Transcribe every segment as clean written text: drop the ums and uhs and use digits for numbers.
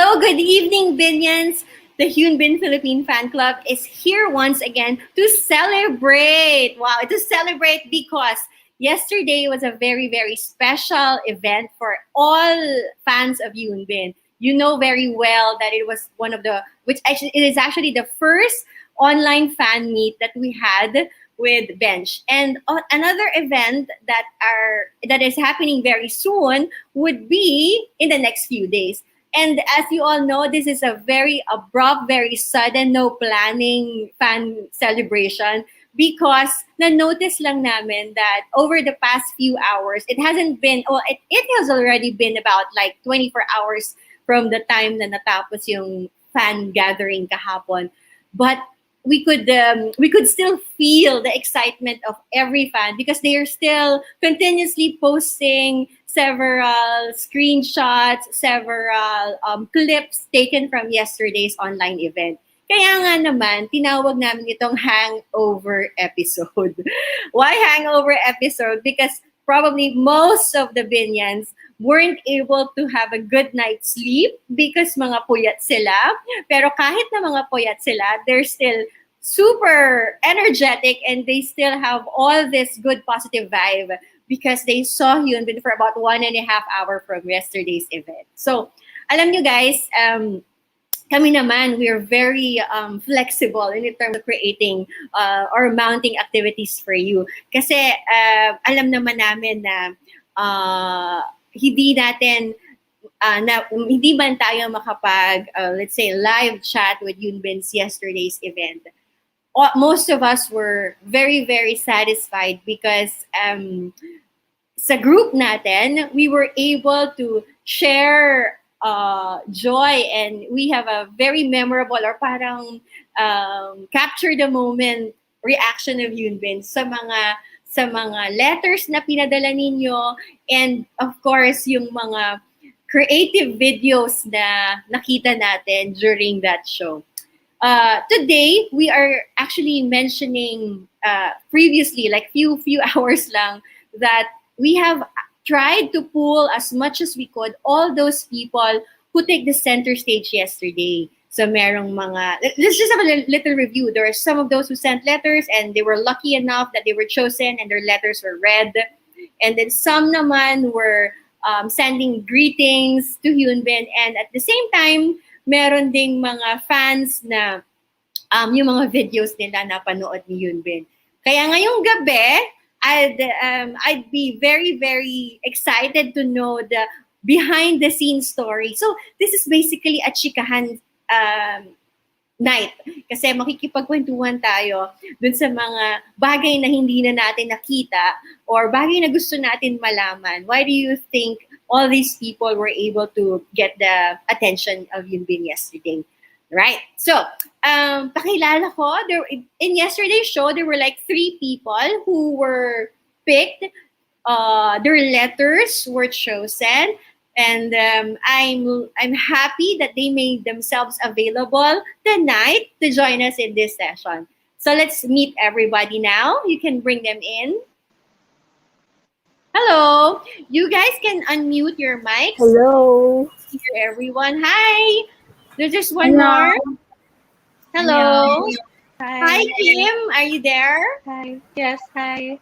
Hello, good evening, Binnians. The Hyun Bin Philippine Fan Club is here once again to celebrate. Wow, to celebrate because yesterday was a very, very special event for all fans of Hyun Bin. You know very well that it was one of the, which actually, it is actually the first online fan meet that we had with Bench. And another event that is happening very soon would be in the next few days. And as you all know, this is a very abrupt, very sudden, no planning fan celebration because na-notice lang namin that over the past few hours, it hasn't been, it has already been about like 24 hours from the time na natapos yung fan gathering kahapon. But we could still feel the excitement of every fan because they are still continuously posting several screenshots, several clips taken from yesterday's online event. Kaya nga naman, tinawag namin itong hangover episode. Why hangover episode? Because probably most of the Binnians weren't able to have a good night's sleep because mga puyat sila. Pero kahit na mga puyat sila, they're still super energetic and they still have all this good positive vibe because they saw Hyunbin for about 1.5 hours from yesterday's event. So, alam nyo guys, kami naman, we are very flexible in terms of creating or mounting activities for you. Kasi alam naman namin na hindi man tayo makapag, let's say, live chat with Hyunbin's yesterday's event. Most of us were very, very satisfied because sa group natin, we were able to share joy and we have a very memorable or parang capture the moment reaction of Hyunbin sa mga letters na pinadala ninyo and of course yung mga creative videos na nakita natin during that show. Today, we are actually mentioning previously, like few hours lang, that we have tried to pull as much as we could all those people who take the center stage yesterday. So merong let's just have a little review. There are some of those who sent letters and they were lucky enough that they were chosen and their letters were read. And then some naman were sending greetings to Hyunbin. And at the same time, meron ding mga fans na yung mga videos nila napanood ni Hyunbin. Kaya ngayong gabi, I'd be very, very excited to know the behind the scenes story. So this is basically a chikahan night. Kasi makikipagkwentuhan tayo dun sa mga bagay na hindi na natin nakita or bagay na gusto natin malaman. Why do you think all these people were able to get the attention of Hyunbin yesterday? Right. So, pakilala ko, in yesterday's show, there were like 3 people who were picked. Their letters were chosen. And I'm happy that they made themselves available tonight to join us in this session. So let's meet everybody now. You can bring them in. Hello. You guys can unmute your mics. Hello. Hear everyone. Hi. There's just one more. Hello. Hi. Hi, Kim. Are you there? Hi. Yes, hi.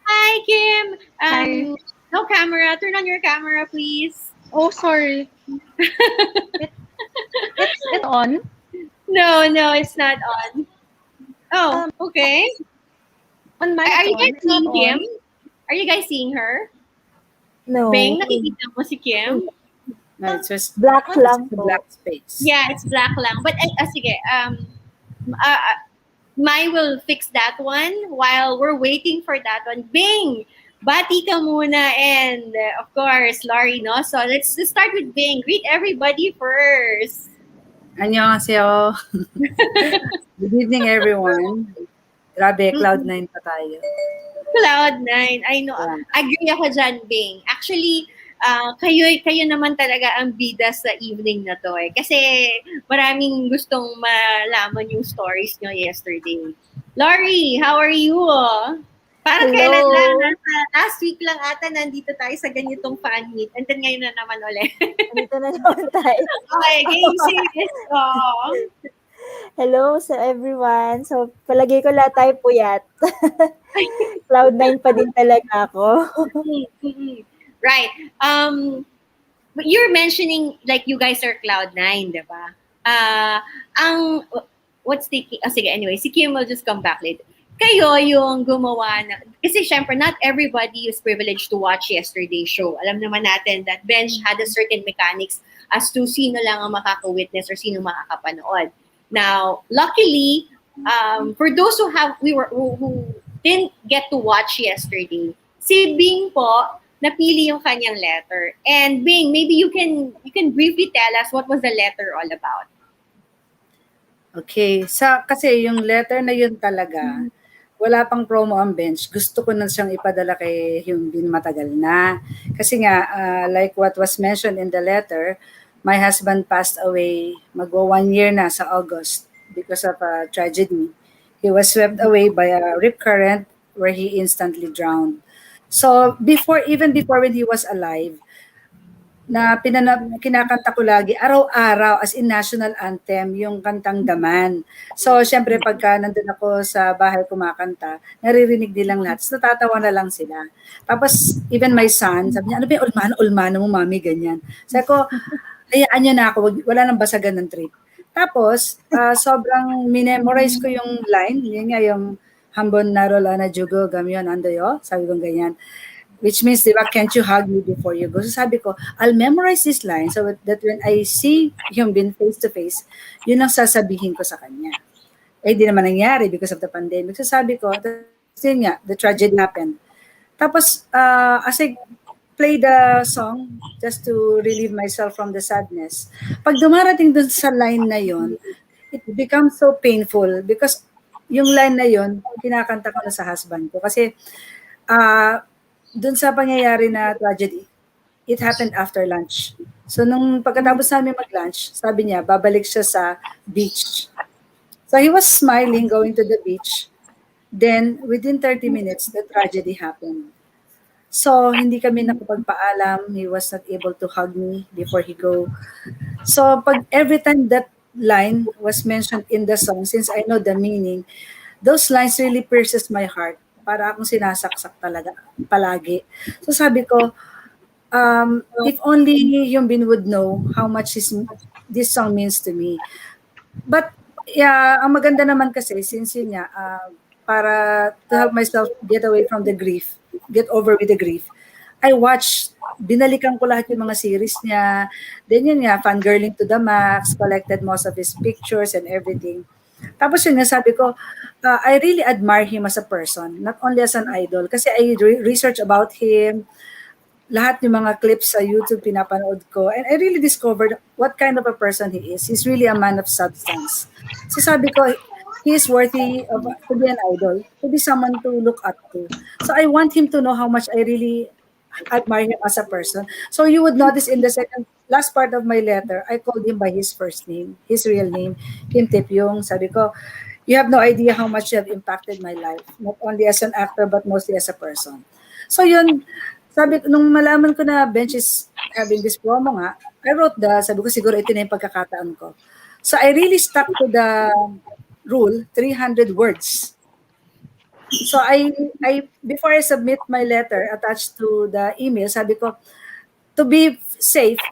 Hi, Kim. Hi. No camera. Turn on your camera, please. Oh, sorry. It's on? No, it's not on. Oh, okay. On my Are you phone, guys it's not seeing Kim? on. Are you guys seeing her? No. Beng, nakikita mo si Kim? No, it's just black lang po. Black space. Yeah, it's black lang. But sige, Mai will fix that one while we're waiting for that one. Bing, bati ka muna and of course, Laurie, no? So let's start with Bing. Greet everybody first. Annyeong. Good evening, everyone. Grabe, Cloud9 pa tayo. Cloud9. I know. Yeah. Agree ako dyan, Bing. Actually, kayo naman talaga ang bida sa evening na to eh. Kasi maraming gustong malaman yung stories nyo yesterday. Laurie, how are you? Parang Hello. kailan lang, last week lang ata nandito tayo sa ganitong fan meet. And then ngayon na naman ulit. Dito na naman tayo. Okay, game series ko. Hello sa everyone. So, palagay ko lahat tayo puyat. Cloud9 pa din talaga ako. Right. But you're mentioning like you guys are Cloud9, di ba? Sige, anyway, si Kim will just come back later. Kayo yung gumawa na, kasi syempre not everybody is privileged to watch yesterday's show. Alam naman natin that Bench had a certain mechanics as to sino lang ang makaka-witness or sino makakapanood. Now, luckily, for those who didn't get to watch yesterday, si Bing po, napili yung kanyang letter. And Bing, maybe you can briefly tell us what was the letter all about. Okay. Kasi yung letter na yun talaga, wala pang promo ang Bench. Gusto ko na siyang ipadala kay yung Bin matagal na. Kasi nga, like what was mentioned in the letter, my husband passed away, magwa 1 year na sa August because of a tragedy. He was swept away by a rip current where he instantly drowned. So even before when he was alive, kinakanta ko lagi, araw-araw, as in national anthem, yung kantang Daman. So, syempre, pagka nandun ako sa bahay kumakanta, naririnig nilang lahat. So, natatawa na lang sila. Tapos, even my son, sabi niya, ano ba yung ulmano mo, mami, ganyan. Sabi ko, hayaan niyo na ako, wala nang basagan ng trip. Tapos, sobrang minemorize ko yung line, yun nga yung hambon narola na jugo, gamyon, andoyo, sabi ko ganyan. Which means, di ba, can't you hug me before you go? So sabi ko, I'll memorize this line so that when I see yung Bin face to face, yun ang sasabihin ko sa kanya. Eh, di naman nangyari because of the pandemic. So sabi ko, yun nga, the tragedy happened. Tapos, as I play the song, just to relieve myself from the sadness, pag dumarating dun sa line na yun, it becomes so painful because yung line na yun, kinakanta ko na sa husband ko. Kasi, dun sa pangyayari na tragedy, it happened after lunch. So, nung pagkatapos namin mag-lunch, sabi niya, babalik siya sa beach. So, he was smiling going to the beach. Then, within 30 minutes, the tragedy happened. So, hindi kami nakapagpaalam. He was not able to hug me before he go. So, every time that line was mentioned in the song, since I know the meaning, those lines really pierces my heart. Para akong sinasaksak talaga, palagi. So sabi ko, if only yung Bin would know how much this song means to me. But, yeah, ang maganda naman kasi, since yun nga, para to help myself get away from the grief, get over with the grief, I watched, binalikan ko lahat yung mga series niya. Then yun nga, fangirling to the max, collected most of his pictures and everything. Tapos yun nga, sabi ko, I really admire him as a person, not only as an idol. Kasi I research about him, lahat yung mga clips sa YouTube pinapanood ko, and I really discovered what kind of a person he is. He's really a man of substance. So sabi ko, he is worthy of to be an idol, to be someone to look up to. So I want him to know how much I really admire him as a person. So you would notice in the last part of my letter, I called him by his first name, his real name, Kim Tip-yung. Sabi ko, you have no idea how much you have impacted my life, not only as an actor, but mostly as a person. So yun, sabi ko, nung malaman ko na Bench is having this promo nga, I wrote sabi ko, siguro ito na yung pagkakataan ko. So I really stuck to the rule, 300 words. So I before I submit my letter attached to the email, sabi ko, to be safe,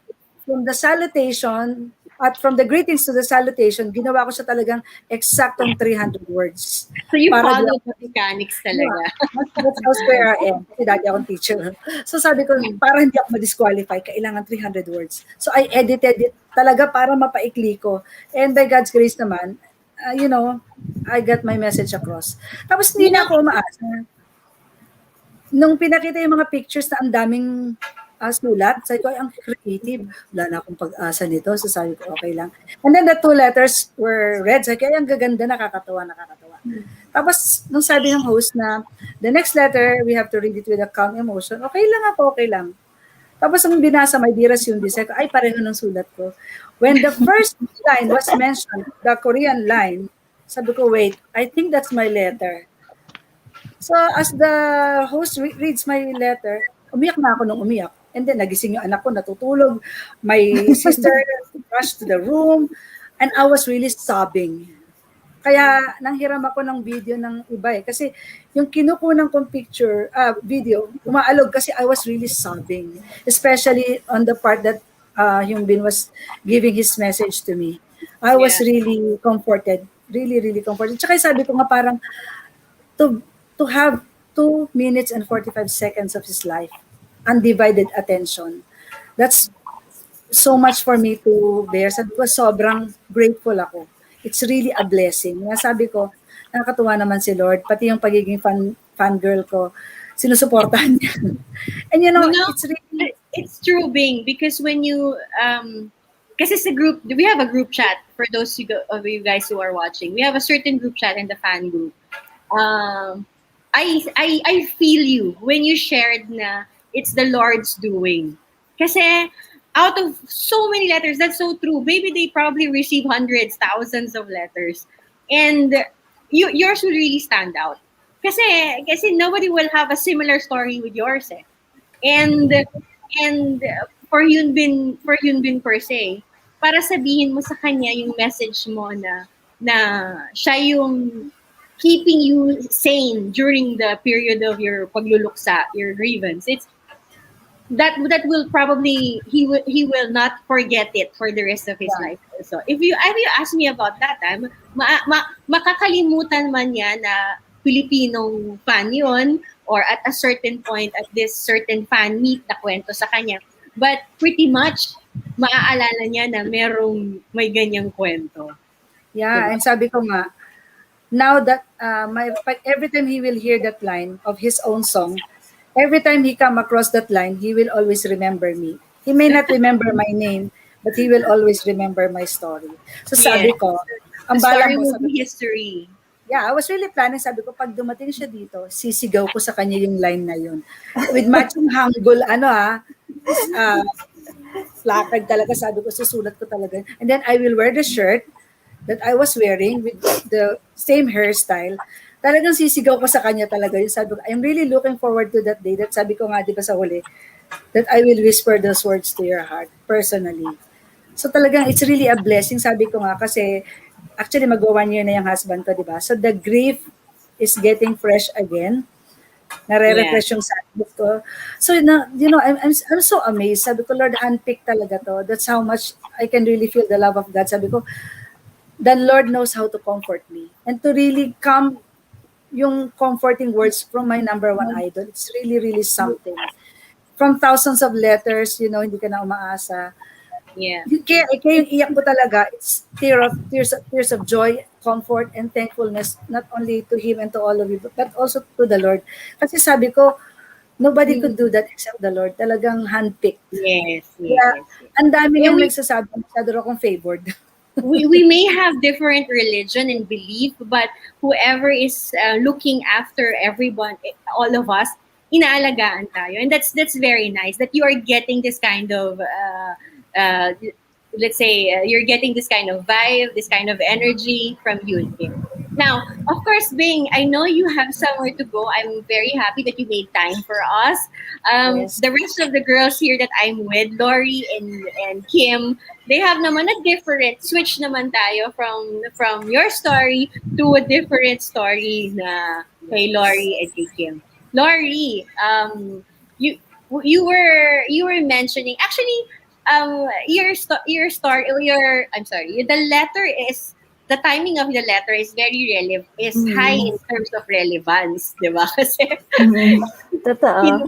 from the salutation at from the greetings to the salutation, ginawa ko siya talagang eksaktong 300 words. So you follow the mechanics talaga. That's how square I am. Kasi dati akong teacher. So sabi ko, para hindi ako ma-disqualify, kailangan 300 words. So I edited it talaga para mapaikli ko. And by God's grace naman, I got my message across. Tapos hindi na ako umaasa. Nung pinakita yung mga pictures na ang daming sulat, sabi ko, ay, ang creative. Wala na akong pag-asa nito. So sabi ko, okay lang. And then the 2 letters were read. Sabi ko, ay, ang gaganda, nakakatawa. Tapos, nung sabi ng host na, the next letter, we have to read it with a calm emotion. Okay lang. Tapos, nung binasa, may diras yung sabi ko, ay, pareho ng sulat ko. When the first line was mentioned, the Korean line, sabi ko, wait, I think that's my letter. So as the host reads my letter, umiyak na ako nung umiyak. And then nagising yung anak ko, natutulog. My sister rushed to the room and I was really sobbing. Kaya nanghiram ako ng video ng iba eh. Kasi yung kinukunan kong video, umaalog kasi I was really sobbing. Especially on the part that Hyun Bin was giving his message to me. I was really comforted. Really, really comforted. Tsaka sabi ko nga parang to have 2 minutes and 45 seconds of his life, undivided attention. That's so much for me to bear. Sabi ko, sobrang grateful ako. It's really a blessing. Nga sabi ko, nakakatuwa naman si Lord, pati yung pagiging fangirl ko, sinusuportahan niya. And it's really... It's true, Bing, because when you, kasi sa group, we have a group chat for those of you guys who are watching. We have a certain group chat in the fan group. I feel you when you shared na it's the Lord's doing. Kasi out of so many letters, that's so true. Maybe they probably receive hundreds, thousands of letters. And yours will really stand out. Kasi nobody will have a similar story with yours eh. And for Hyun Bin per se, para sabihin mo sa kanya yung message mo na siya yung keeping you sane during the period of your pagluluksa, your grievance. It's that will probably he will not forget it for the rest of his life also. If you ask me about that time, makakalimutan man niya na Filipinong fan yun, or at a certain point at this certain fan meet na kwento sa kanya. But pretty much, maaalala niya na may ganyang kwento. Yeah, diba? And sabi ko nga, now that every time he will hear that line of his own song, every time he come across that line, he will always remember me. He may not remember my name, but he will always remember my story. So sabi ko, ang bala mo sa history. Yeah, I was really planning, sabi ko, pag dumating siya dito, sisigaw ko sa kanya yung line na yun. With matching Hangul, placard talaga, sabi ko, susulat ko talaga. And then I will wear the shirt that I was wearing with the same hairstyle. Talagang sisigaw ko sa kanya talaga yun. Sabi ko, I'm really looking forward to that day. That sabi ko nga, di ba sa huli, that I will whisper those words to your heart, personally. So talagang, it's really a blessing, sabi ko nga, kasi actually, mag-1 year na yung husband ko, di ba? So, the grief is getting fresh again. Nare-refresh yung sadness ko. So, I'm so amazed. Sabi ko, Lord, handpicked talaga to. That's how much I can really feel the love of God. Sabi ko, the Lord knows how to comfort me. And to really come yung comforting words from my number one idol, it's really, really something. From thousands of letters, hindi ka na umaasa. Yeah. Kaya yung iyak ko talaga, it's tears of joy, comfort, and thankfulness, not only to Him and to all of you, but also to the Lord. Kasi sabi ko, nobody could do that except the Lord. Talagang handpicked. Yes. Ang dami yung nagsasabi, masyado akong favored. we may have different religion and belief, but whoever is looking after everyone, all of us, inaalagaan tayo. And that's very nice that you are getting this kind of let's say you're getting this kind of vibe, this kind of energy from you. Now, of course, Bing, I know you have somewhere to go. I'm very happy that you made time for us. Yes. The rest of the girls here that I'm with, Lori and Kim, they have naman a different switch naman tayo from your story to a different story na kay Lori and kay Kim. Lori, you were mentioning actually. The letter is, the timing of the letter is very high in terms of relevance, di ba? Kasi, Totoo.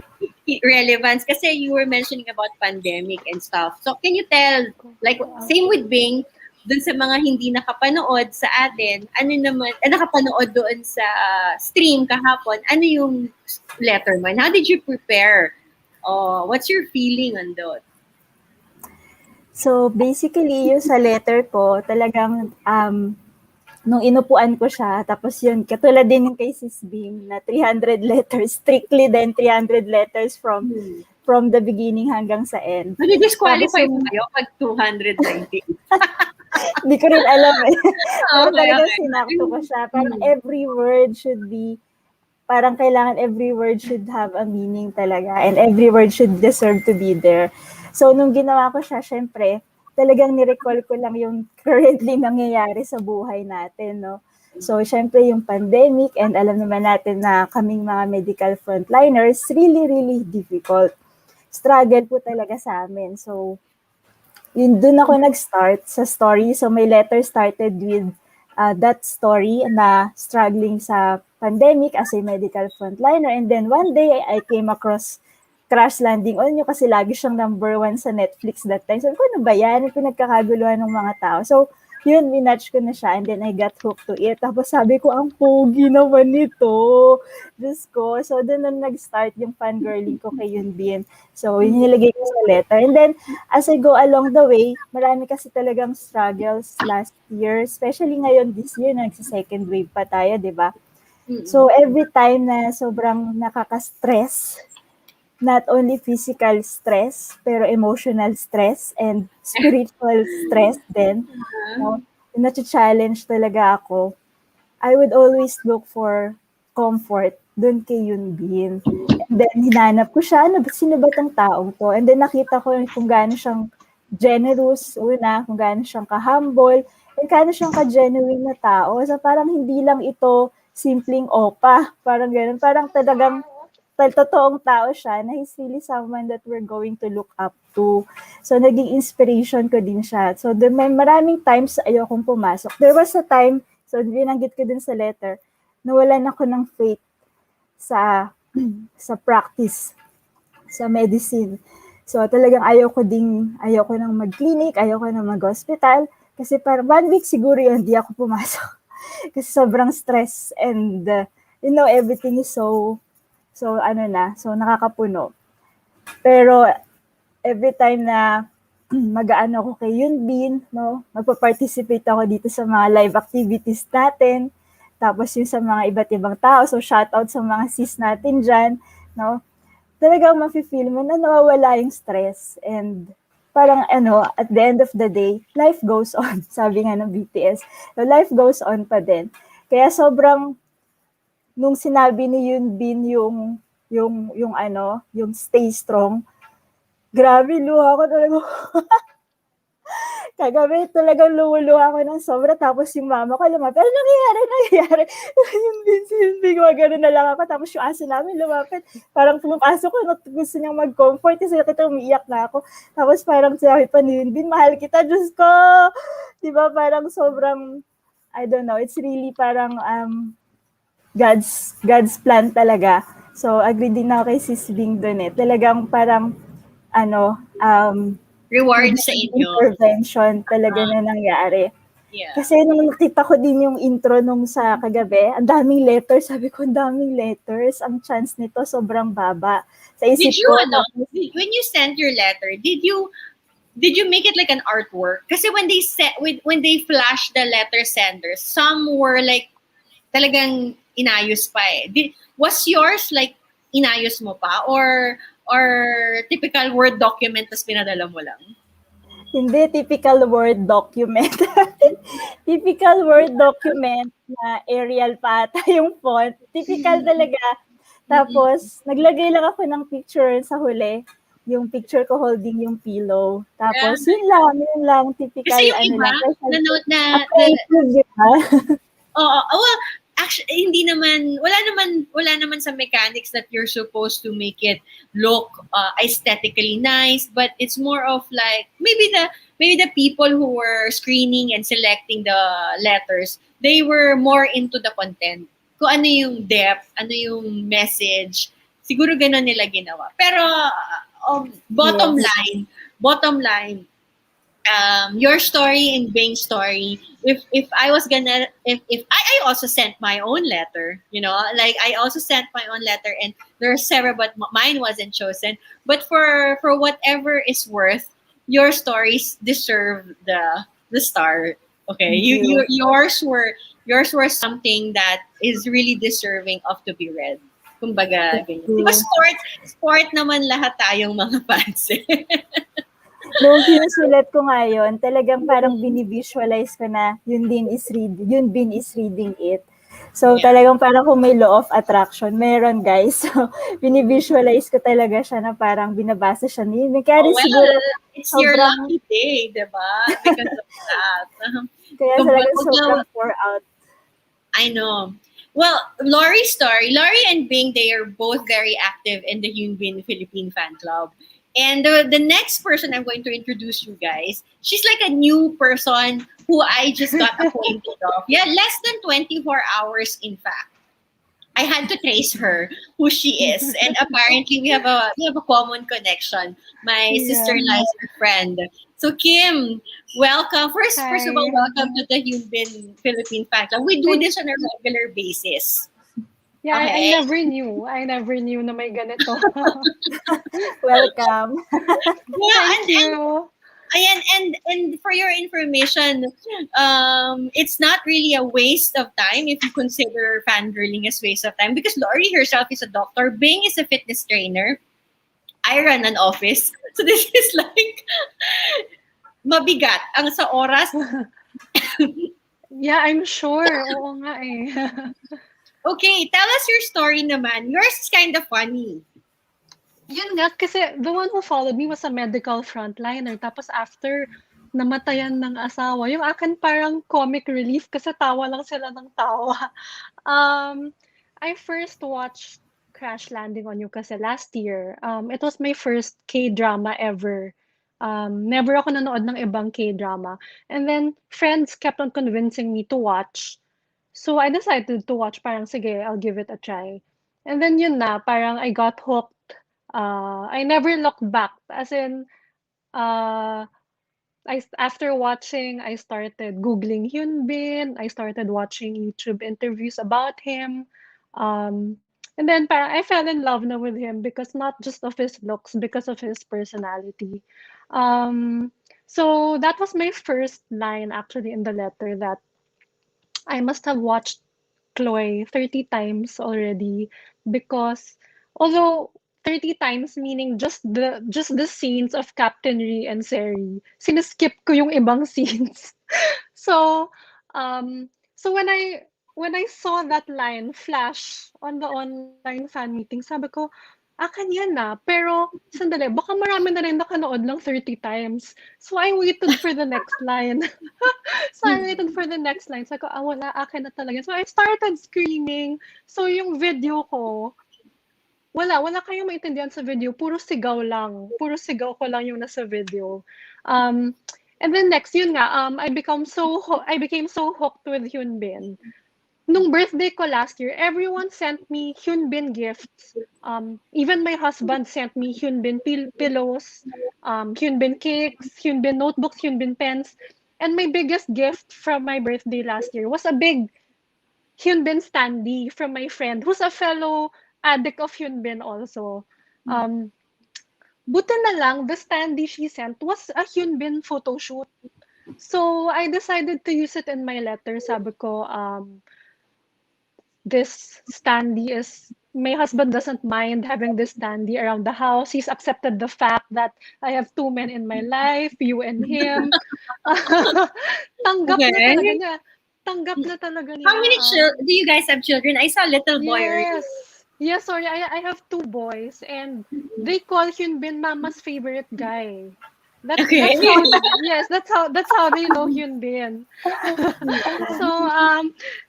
relevance, kasi you were mentioning about pandemic and stuff. So, can you tell, like, same with Bing, dun sa mga hindi nakapanood sa atin, nakapanood doon sa stream kahapon, ano yung letter man? How did you prepare? What's your feeling on that? So, basically, yung sa letter ko, talagang, nung inupuan ko siya, tapos yun, katulad din yung kay Sis Bing, na 300 letters, strictly then 300 letters from the beginning hanggang sa end. Disqualify mo kayo pag 290? Hindi ko rin alam eh. Pero talagang sinakto ko siya. Parang every word should be parang kailangan every word should have a meaning talaga and every word should deserve to be there. So, nung ginawa ko siya, syempre, talagang nirecall ko lang yung currently nangyayari sa buhay natin, no? So, syempre, yung pandemic, and alam naman natin na kaming mga medical frontliners, really, really difficult. Struggle po talaga sa amin. So, yun, dun ako nag-start sa story. So, my letter started with that story na struggling sa pandemic as a medical frontliner. And then one day, I came across Crash Landing on You kasi lagi siyang number 1 sa Netflix that time. Sabi ko, ano ba yan? Pinagkakaguluhan ng mga tao. So, yun, minatch ko na siya and then I got hooked to it. Tapos sabi ko, ang pogi naman nito. Diyos ko. So, doon na nag-start yung fangirling ko kay Yunbin. So, yun nilagay ko sa letter. And then, as I go along the way, marami kasi talagang struggles last year. Especially ngayon, this year, nagsa-second wave pa tayo, di ba? So, every time na sobrang nakaka-stress, not only physical stress, pero emotional stress and spiritual stress din. No? Na-challenge talaga ako. I would always look for comfort dun kay Yunbin. And then, hinanap ko siya, sino ba tong taong to? And then, nakita ko kung gaano siyang generous, una, kung gaano siyang ka-humble, and gaano siyang ka-genuine na tao. So, parang hindi lang ito simpleng opa. Parang ganun. Parang talagang totoong tao siya na he's really someone that we're going to look up to. So, naging inspiration ko din siya. So, may maraming times ayokong pumasok. There was a time, so binanggit ko din sa letter, nawalan ako ng faith sa practice, sa medicine. So, talagang ayoko nang mag-clinic, ayoko nang mag-hospital. Kasi parang 1 week siguro yun, hindi ako pumasok. Kasi sobrang stress and, everything is so nakakapuno. Pero every time na mag-aano ako kay Yunbin, no, magpa-participate ako dito sa mga live activities natin, tapos yung sa mga iba't ibang tao, so shoutout sa mga sis natin dyan, no, talagang mafe-feel mo na nawawala yung stress and parang at the end of the day, life goes on, sabi nga ng BTS. So, life goes on pa din. Kaya sobrang nung sinabi ni Yunbin yung stay strong, grabe, luha ko talaga. Kagabi talagang lumuluha ako ng sobra, tapos yung mama ko lumapit, ano nangyayari? Yunbin, gano'n na lang ako, tapos yung aso namin lumapit, parang pumapasok ko, gusto niyang mag-comfort, kasi nakita umiiyak na ako, tapos parang sabi pa ni Yunbin, mahal kita, Diyos ko! Diba, parang sobrang, I don't know, it's really parang, God's plan talaga. So, agree din ako kay Sis Bing dun eh. Talagang parang, Reward sa inyo. Intervention talaga na nangyari. Yeah. Kasi nung nakita ko din yung intro nung sa kagabi, ang daming letters. Sabi ko, ang daming letters. Ang chance nito sobrang baba. Sa isip Did you, ko, when you sent your letter, did you make it like an artwork? Kasi when they flash the letter senders, some were like talagang inayos pa eh. Was yours like inayos mo pa or typical Word document tas pinadala mo lang? Hindi, typical Word document. Typical Word document na Arial pa ata yung font. Typical talaga. Tapos, naglagay lang ako ng picture sa huli. Yung picture ko holding yung pillow. Tapos, yun lang, typical. Kasi yung iba, lang. Well, actually, wala naman sa mechanics that you're supposed to make it look aesthetically nice, but it's more of like, maybe the people who were screening and selecting the letters, they were more into the content. Kung ano yung depth, ano yung message, siguro ganun nila ginawa. Pero, bottom line, your story and Bing's story, if I was gonna, if I also sent my own letter, like I also sent my own letter and there are several, but mine wasn't chosen. But for whatever is worth, your stories deserve the star. Okay, yours were something that is really deserving of to be read. Kumbaga, ganyan. Diba sport naman lahat tayong mga fans. Nung sinusulat ko ngayon, talagang parang binivisualize ko na Yunbin is reading it. So, Yeah. talagang parang kung may law of attraction, meron guys. So, binivisualize ko talaga siya na parang binabasa siya ni Yun. Kaya Oh, rin well, siguro it's your sobrang, lucky day, di ba? Because of that. kaya Kumbaga, talagang sobrang pour out. I know. Well, Lori's story, Lori and Bing, they are both very active in the Hyunbin Philippine fan club. And the next person I'm going to introduce you guys, she's like a new person who I just got acquainted of. Yeah, less than 24 hours, in fact. I had to trace her who she is, and apparently we have a common connection. My sister-in-law is her friend. So Kim, welcome. First of all, Hi. welcome to the Hyunbin Philippine fan club. We do Thank this on a regular basis. Yeah, I Okay. never knew. I never knew na may ganito. Welcome. Yeah, Thank you. and for your information, it's not really a waste of time if you consider fangirling as waste of time because Lori herself is a doctor. Bing is a fitness trainer. I run an office. So this is like mabigat ang sa oras. Yeah, I'm sure. Oo nga eh. Okay, tell us your story naman. Yours is kind of funny. Yun nga, kasi the one who followed me was a medical frontliner. Tapos after namatayan ng asawa, yung akin parang comic relief kasi tawa lang sila ng tawa. I first watched Crash Landing on You kasi last year. It was my first K-drama ever. Never ako nanood ng ibang K-drama. And then friends kept on convincing me to watch. So I decided to watch, parang sige, I'll give it a try. And then yun na, parang I got hooked. I never looked back. As in, uh, after watching, I started Googling Hyunbin. I started watching YouTube interviews about him. And then parang I fell in love na with him because not just of his looks, because of his personality. So that was my first line actually in the letter that I must have watched Chloe 30 times already because although 30 times meaning just the scenes of Captain Ri and Seri, siniskip ko yung ibang scenes. So so when I saw that line flash on the online fan meeting, sabi ko, akin yan na. Pero, sandali, baka marami na rin nakanood lang 30 times. So, I waited for the next line. So, I waited for the next line. Sabi ko, wala, akin na talaga. So, I started screaming. So, yung video ko, wala kayong maintindihan sa video. Puro sigaw lang. Puro sigaw ko lang yung nasa video. And then next, yun nga, I became so hooked with Hyunbin. Nung birthday ko last year, everyone sent me Hyunbin gifts. Even my husband sent me Hyunbin pillows, Hyunbin cakes, Hyunbin notebooks, Hyunbin pens. And my biggest gift from my birthday last year was a big Hyunbin standee from my friend who's a fellow addict of Hyunbin also. Buti na lang, the standee she sent was a Hyunbin photo shoot. So I decided to use it in my letter. Sabi ko, this standee is my husband doesn't mind having this standee around the house. He's accepted the fact that I have two men in my life, you and him. Tanggap na Okay. talaga niya. Tanggap na talaga niya. How many do you guys have children? I saw a little boy earlier. Yes, sorry. I have two boys and they call Hyunbin Mama's favorite guy. That's how they know Hyunbin. So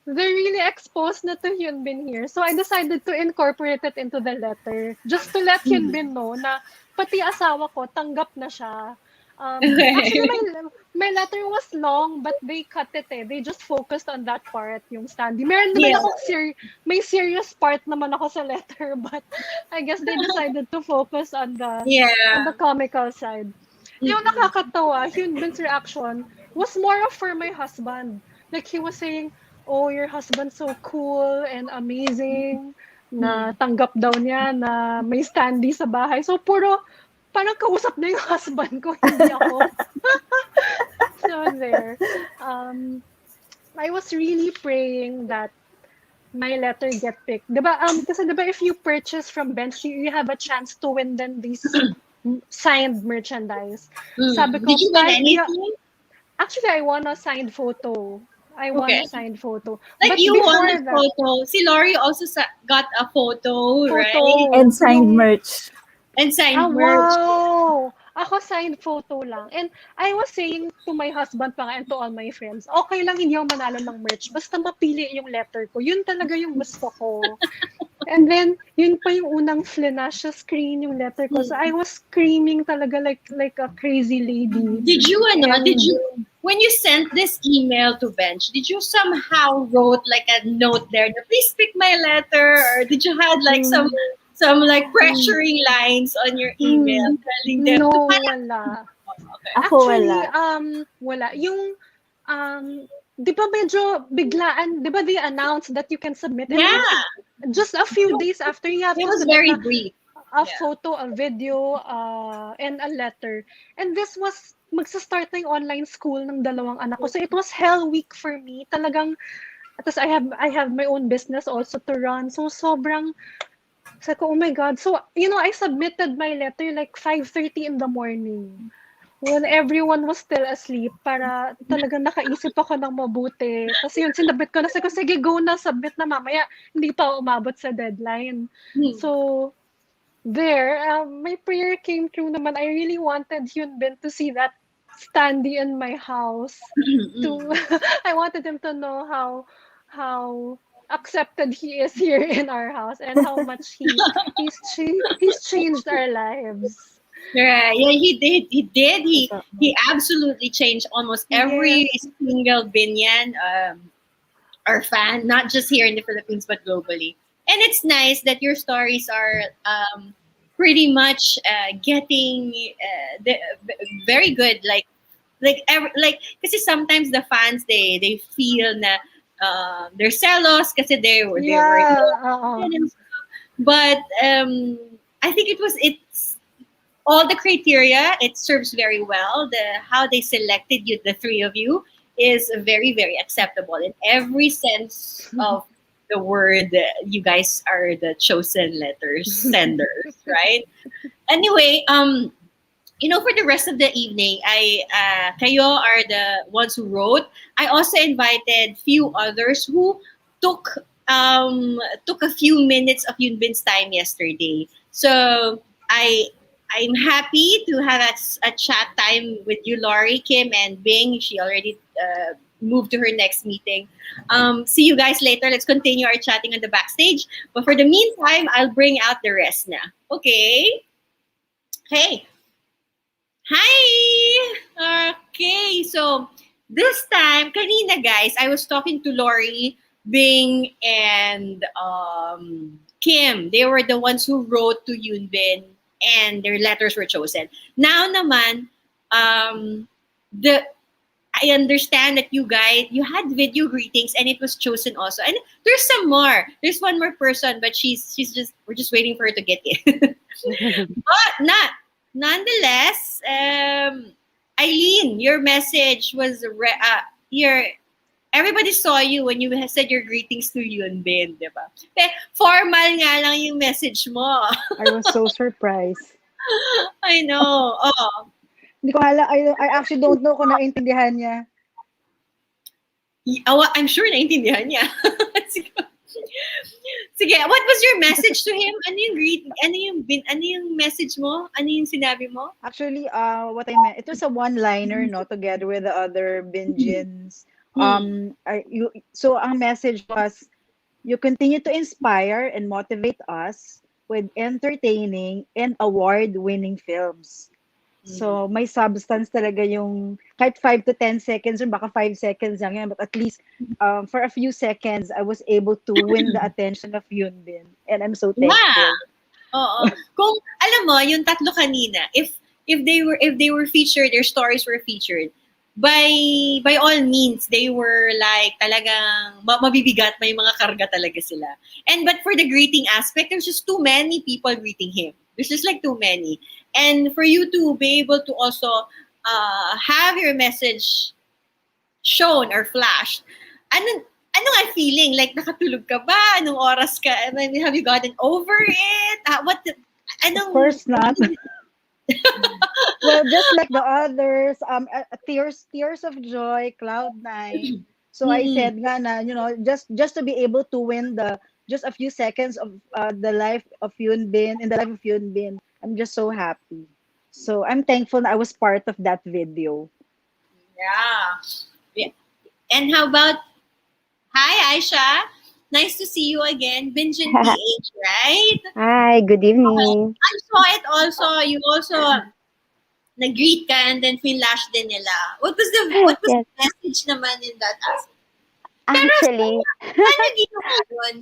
they're really exposed na to Hyunbin here. So I decided to incorporate it into the letter just to let Hyunbin know na pati asawa ko tanggap na siya. Actually, my letter was long, but they cut it eh. They just focused on that part, yung standee. Meron naman akong may serious part naman ako sa letter, but I guess they decided to focus on the comical side. Yung nakakatawa, Hyunbin's reaction was more of for my husband. Like he was saying, "Oh, your husband's so cool and amazing." Na tanggap daw niya na may standee sa bahay. So puro parang kausap na yung husband ko, hindi ako. So there. I was really praying that my letter get picked. Diba? Kasi diba if you purchase from Bench, you have a chance to win then these signed merchandise. Sabi ko, did you win anything? Actually, I won a signed photo. I want Okay. a signed photo. Like But you want before a that, photo. Si Lori also got a photo, right? photo, And signed yung merch. And ah, signed merch. wow! Ako signed photo lang. And I was saying to my husband pa nga and to all my friends, okay lang hindi ako manalo ng merch. Basta mapili yung letter ko. Yun talaga yung gusto ko. And then, yun pa yung unang flinash sa screen yung letter ko. So I was screaming talaga like a crazy lady. Did And you, when you sent this email to Bench, did you somehow wrote like a note there, na, please pick my letter? Or did you had like mm, some like pressuring lines on your email mm, telling them to no, parang, wala. okay. Ako Actually, wala. wala. Yung, di ba medyo biglaan, di ba they announced that you can submit and then Yeah, just a few days after you have it to was submit very brief. a Yeah. photo, a video, and a letter. And this was magsa-start na yung online school ng dalawang anak ko. So it was hell week for me. Talagang, tapos I have my own business also to run. So sobrang, sabi ko, oh my God. So, I submitted my letter like 5:30 in the morning when everyone was still asleep para talagang nakaisip ako ng mabuti. Tapos yun, sinabit ko na. Sabi ko, sige, go na, submit na mamaya. Hindi pa ako umabot sa deadline. Hmm. So, there, my prayer came true naman. I really wanted Hyun Bin to see that standee in my house. To I wanted him to know how accepted he is here in our house and how much he's changed our lives. Yeah, yeah, he did. He did. Totoo. He absolutely changed almost every Yes. single Binyan or fan, not just here in the Philippines but globally. And it's nice that your stories are pretty much getting very good. Like, because sometimes the fans they feel na they're jealous because they were Yeah. Oo. but I think it's all the criteria. It serves very well. The how they selected you, the three of you, is very very acceptable in every sense of the word. You guys are the chosen letters senders, right? Anyway, for the rest of the evening, kayo are the ones who wrote. I also invited few others who took took a few minutes of Yunbin's time yesterday. So I'm happy to have a chat time with you, Laurie, Kim, and Bing. She already moved to her next meeting. See you guys later. Let's continue our chatting on the backstage. But for the meantime, I'll bring out the rest na. Okay? Hey. Hi! Okay, so this time, kanina guys, I was talking to Lori, Bing, and Kim. They were the ones who wrote to Yunbin and their letters were chosen. Now naman, the I understand that you had video greetings and it was chosen also. And there's some more. There's one more person, but we're just waiting for her to get in. But nonetheless, Eileen, your message was everybody saw you when you said your greetings to Yunbin, di ba? Formal nga lang yung message mo. I was so surprised. I know. Oh. Hindi ko I actually don't know kung naintindihan niya. I'm sure naintindihan niya. Sige, what was your message to him? Ano yung message mo? Ano yung sinabi mo? Actually, what I meant, it was a one-liner, no, together with the other Binnians. So ang message was, you continue to inspire and motivate us with entertaining and award-winning films. So may substance talaga yung kahit 5 to 10 seconds or baka 5 seconds lang yan, but at least for a few seconds I was able to win the attention of Yunbin, and I'm so thankful. Yeah. Oo. Kung alam mo yung tatlo kanina, if they were featured, their stories were featured, by all means they were like talagang mabibigat, may mga karga talaga sila. But for the greeting aspect, there's just too many people greeting him. There's just like too many. And for you to be able to also have your message shown or flashed, ano nga feeling? Like, nakatulog ka ba? Anong oras ka? I mean, have you gotten over it? Of course not. Well, just like the others, tears of joy, cloud nine. So I Mm-mm. said nga na, just to be able to win the just a few seconds of the life of Yun Bin, in the life of Yun Bin, I'm just so happy. So I'm thankful that I was part of that video. Yeah. Yeah. And how about, hi, Aisha. Nice to see you again. Binjan PH, right? Hi, good Okay. evening. I saw it also. You also nag-greet ka and then flash din nila. What was the Yes, message naman in that aspect? Pero actually, saan nyo ginawa yun?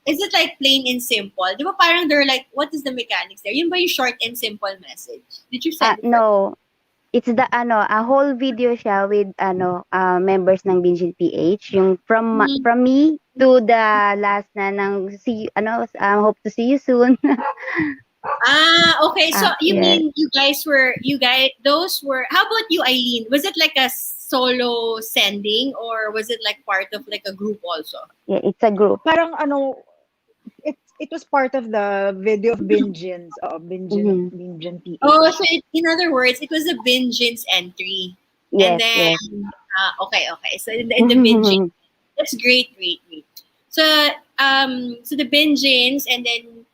Is it like plain and simple? Di ba parang they're like, what is the mechanics there? Yun ba yung short and simple message? Did you send it for? no, it's the a whole video siya with members ng Binjin PH, yung Mm. from me to the last na ng hope to see you soon. Okay. So you Yes. mean those were, how about you, Eileen? Was it like a solo sending or was it like part of like a group also? Yeah, it's a group. Parang it was part of the video of Binjins, Mhm. Binjin PH. Oh, so in other words, it was a Binjins entry. And Yes, then, yes. okay. So in the Binjins, that's great. So, so the Binjins and then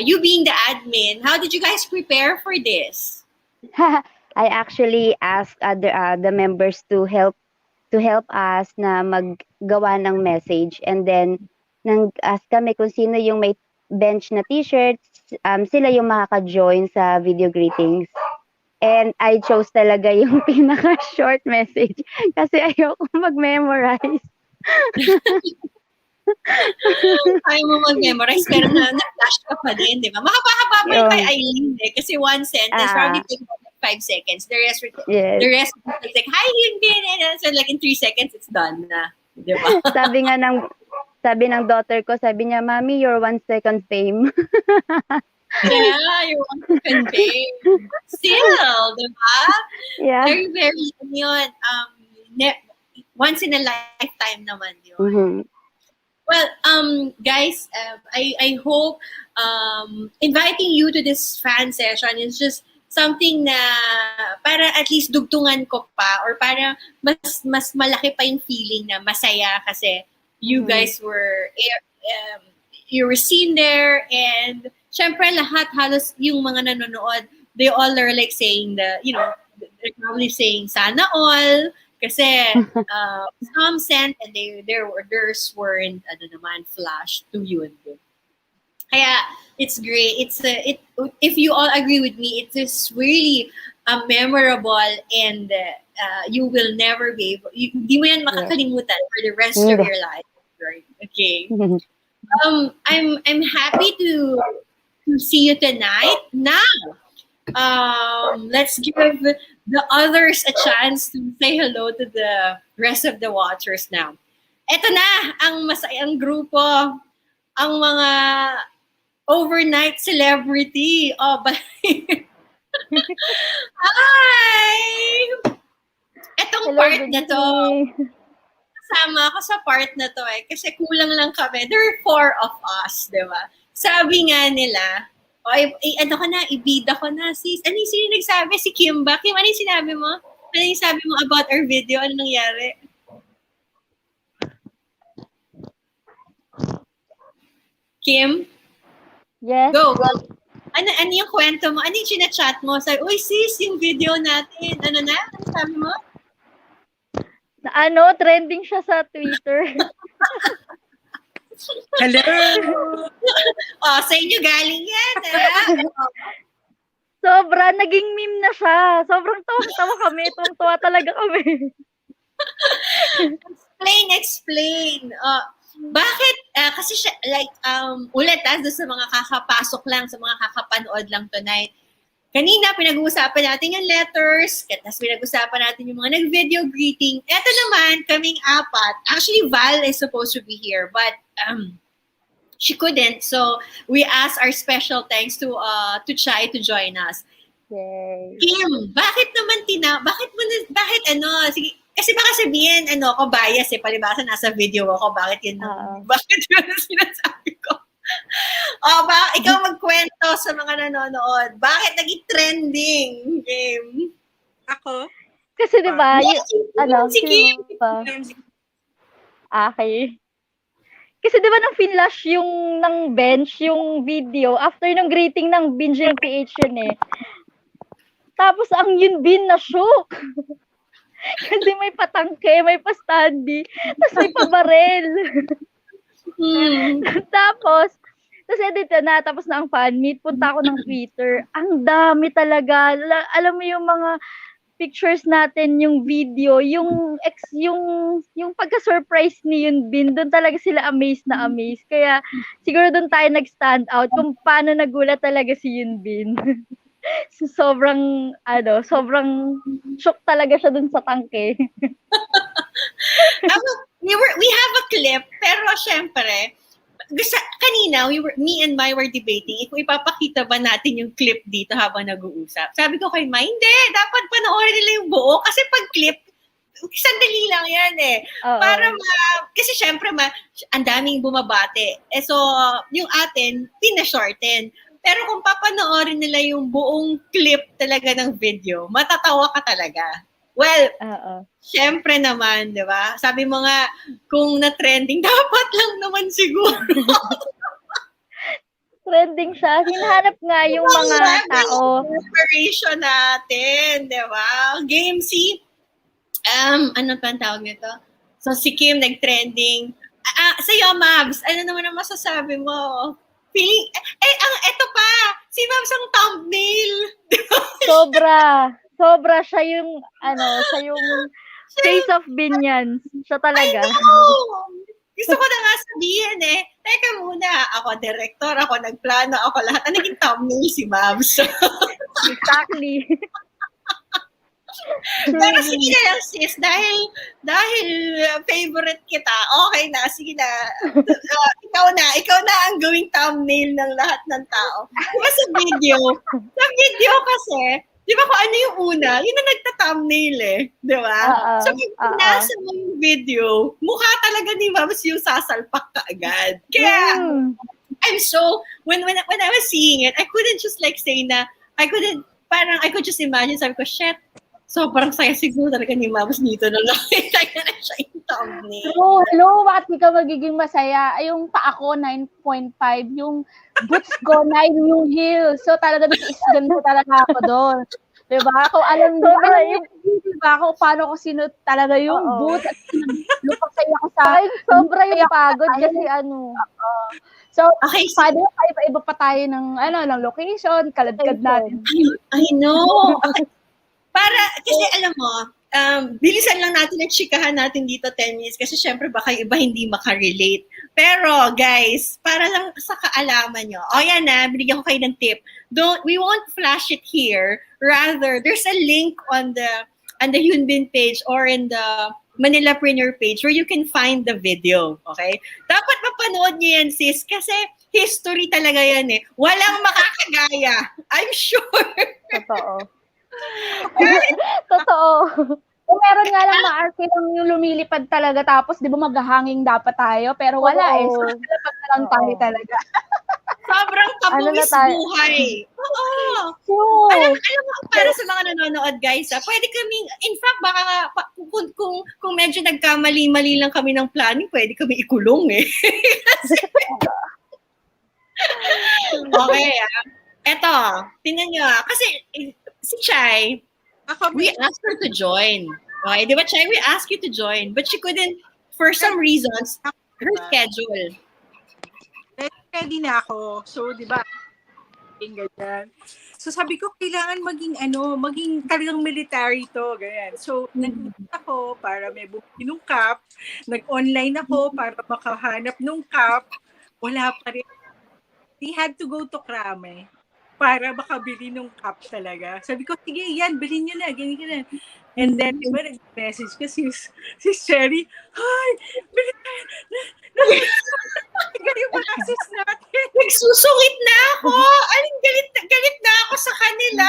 you being the admin, how did you guys prepare for this? I actually asked the members to help us na maggawa ng message, and then nang ask kami kung sino yung may bench na t-shirts, sila yung makaka-join sa video greetings. And I chose talaga yung pinaka-short message kasi ayoko mag-memorize. Ayaw mo mag-memorize pero na-flash ka pa din, di ba? Mahaba-haba pa yung kay Yung, Eileen kasi one sentence probably ah, take like 5 seconds. The rest yes. is like, hi, yun din. And so like in 3 seconds, it's done na. Di ba? Sabi ng daughter ko, sabi niya, "Mommy, you're 1 second fame." Yeah, you want to convey. Still, di ba? Yeah. Very, very, yun, once in a lifetime naman yun. Mhm. Well, guys, I hope inviting you to this fan session is just something na para at least dugtungan ko pa or para mas malaki pa yung feeling na masaya kasi you guys were you were seen there, and syempre lahat halos yung mga nanonood, they all are like saying they're probably saying sana all kasi some sent and theirs weren't flashed to you. Kaya it's great. If you all agree with me, it is really memorable, and you will never be able, di mo yan makakalimutan for the rest of your life. Right? Okay. I'm happy to see you tonight. Now, let's give the others a chance to say hello to the rest of the watchers now. Eto na ang masayang grupo, ang mga overnight celebrity. Oh, hi! Etong Hello, part good na to, evening. kasama ako sa part na to kasi kulang lang kami. There are 4 of us, di ba? Sabi nga nila, ano ka na, ibida ko na, sis. Ano yung sino nagsabi? Si Kim ba? Kim, ano yung sinabi mo? Ano yung sabi mo about our video? Ano nangyari? Kim? Yes. Go. Ano yung kwento mo? Ano yung chinachat mo? Sabi, uy sis, yung video natin. Ano na? Ano sabi mo? Trending siya sa Twitter. Hello! Sa inyo galing yan. Sobra, naging meme na siya. Sobrang tawa kami. Tuwang-tuwa talaga kami. Explain. Bakit? Kasi siya, like, ulit, doon sa mga kakapasok lang, sa mga kakapanood lang tonight. Kanina, pinag-uusapan natin yung letters, tapos pinag-uusapan natin yung mga nag-video greeting. Eto naman, kaming 4. Actually, Val is supposed to be here, but she couldn't. So, we asked our special thanks to Chai to join us. Yay. Kim, bakit sige, kasi baka sabihin, ako bias palibasa nasa video ako, bakit yun ang sinasabi ko? Ikaw magkwento sa mga nanonood. Bakit naging trending game? Ako? Kasi 'di ba, Yes, si Kim. sino ba? Okay. Kasi 'di ba nung finlash yung ng bench yung video after ng greeting ng Binjin PH yun eh. Tapos ang Yun Bin na shook. Kasi may patangke, may pa-standy, tapos may pabarel. tapos edit na, tapos na ang fan meet, punta ako ng Twitter. Ang dami talaga. Alam mo yung mga pictures natin, yung video, yung pagka-surprise ni Yun Bin, doon talaga sila amazed na amazed. Kaya siguro doon tayo nag-stand out kung paano nagulat talaga si Yun Bin. sobrang shock talaga siya dun sa tangke. We have a clip, pero syempre, kanina, me and Mai were debating kung ipapakita ba natin yung clip dito habang nag-uusap. Sabi ko kay Mai, hindi, dapat panoorin nila yung buo kasi pag clip, sandali lang yan eh. Para kasi syempre ang daming bumabate. So, yung atin, pinashorten. Pero kung papanoorin nila yung buong clip talaga ng video, matatawa ka talaga. Well, syempre naman, di ba? Sabi mo nga, kung na-trending, dapat lang naman siguro. Trending siya. Hinahanap nga yung mga tao. Preparation natin, di ba? Game C, ano pa ang tawag nito? So, si Kim nag-trending. Sa'yo, Mabs, ano naman ang masasabi mo? Feeling, eto pa, si Mabs ang thumbnail. Sobra siya yung, siya yung face of Binnians. Siya talaga. I know! Gusto ko na nga sabihin eh. Teka muna, ako director, ako nagplano, ako lahat. Ang naging thumbnail si Mabs. Exactly. Pero sige na lang sis, dahil favorite kita, okay na, sige na. Ikaw na ang gawing thumbnail ng lahat ng tao. Diba sa video kasi, di ba kung ano yung una, yun na nagta-thumbnail eh. Di ba? So, kung nasa mo yung video, mukha talaga ni Mams yung sasalpak ka agad. Kaya, I'm so, when I was seeing it, I couldn't just like say na, I could just imagine, sabi ko, shit, so parang saya siguro talaga ni Mams dito nung nakita na siya yung thumbnail. Hello, bakit di ka magiging masaya? Ay, yung paa ko, 9.5. Yung boots ko, 9 yung heel. So talaga, nag-isgan ko talaga ako doon. Diba? Kung alam diba? Kung paano ko sinot talaga yung boots at lupasay ako sa... Ay, sobra yung pagod kasi So, okay, paano iba pa tayo ng location, kaladkad natin. I know. Kasi alam mo, bilisan lang natin at chikahan natin dito 10 minutes kasi syempre baka iba hindi makarelate. Pero guys, para lang sa kaalaman nyo, yan na, binigyan ko kayo ng tip. We won't flash it here. Rather, there's a link on the Yunbin page or in the Manilapreneur page where you can find the video. Okay? Dapat mapanood nyo yan, sis, kasi history talaga yan eh. Walang makakagaya. I'm sure. Totoo. Kung meron nga lang ma-arke lang yung lumilipad talaga tapos di ba maghahanging dapat tayo pero wala eh. So nalapag na lang tayo talaga. Sobrang tabuis buhay. Oo. Alam mo, para sa mga nanonood guys, pwede kaming, in fact, baka kung medyo nagkamali-mali lang kami ng planning, pwede kami ikulong eh. Okay, eto, tingnan nyo kasi si Chai, we asked her to join. Okay, di ba, Chai? We asked you to join, but she couldn't, for some reasons, her schedule. Ready na ako. So, di ba, ganyan. So, sabi ko, kailangan maging talagang military to, ganyan. So, nag-book ako para may booking ng cup. Nag-online ako para makahanap ng cup. Wala pa rin. We had to go to Krame para makabili ng cup talaga. Sabi ko, sige, yan, bilhin nyo na, ganyan. And then, diba, nag-message ko si Sherry, hi, bilhin tayo, yung process natin. Nagsusungit na ako. Aling galit na ako sa kanila.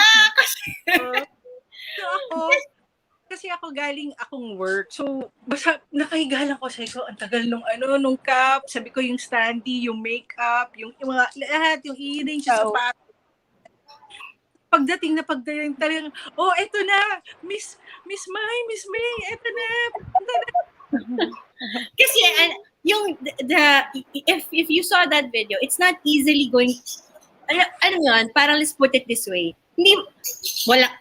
Kasi ako galing akong work. So, basta nakahiga lang ko. Sabi ko, ang tagal nung cup. Sabi ko, yung standee, yung makeup, yung mga lahat, yung earrings, sa sapatos. pagdating talagang, oh, eto na, Miss May, eto na, punta na. Kasi yung if you saw that video, it's not easily going. Ano yun? Parang let's put it this way.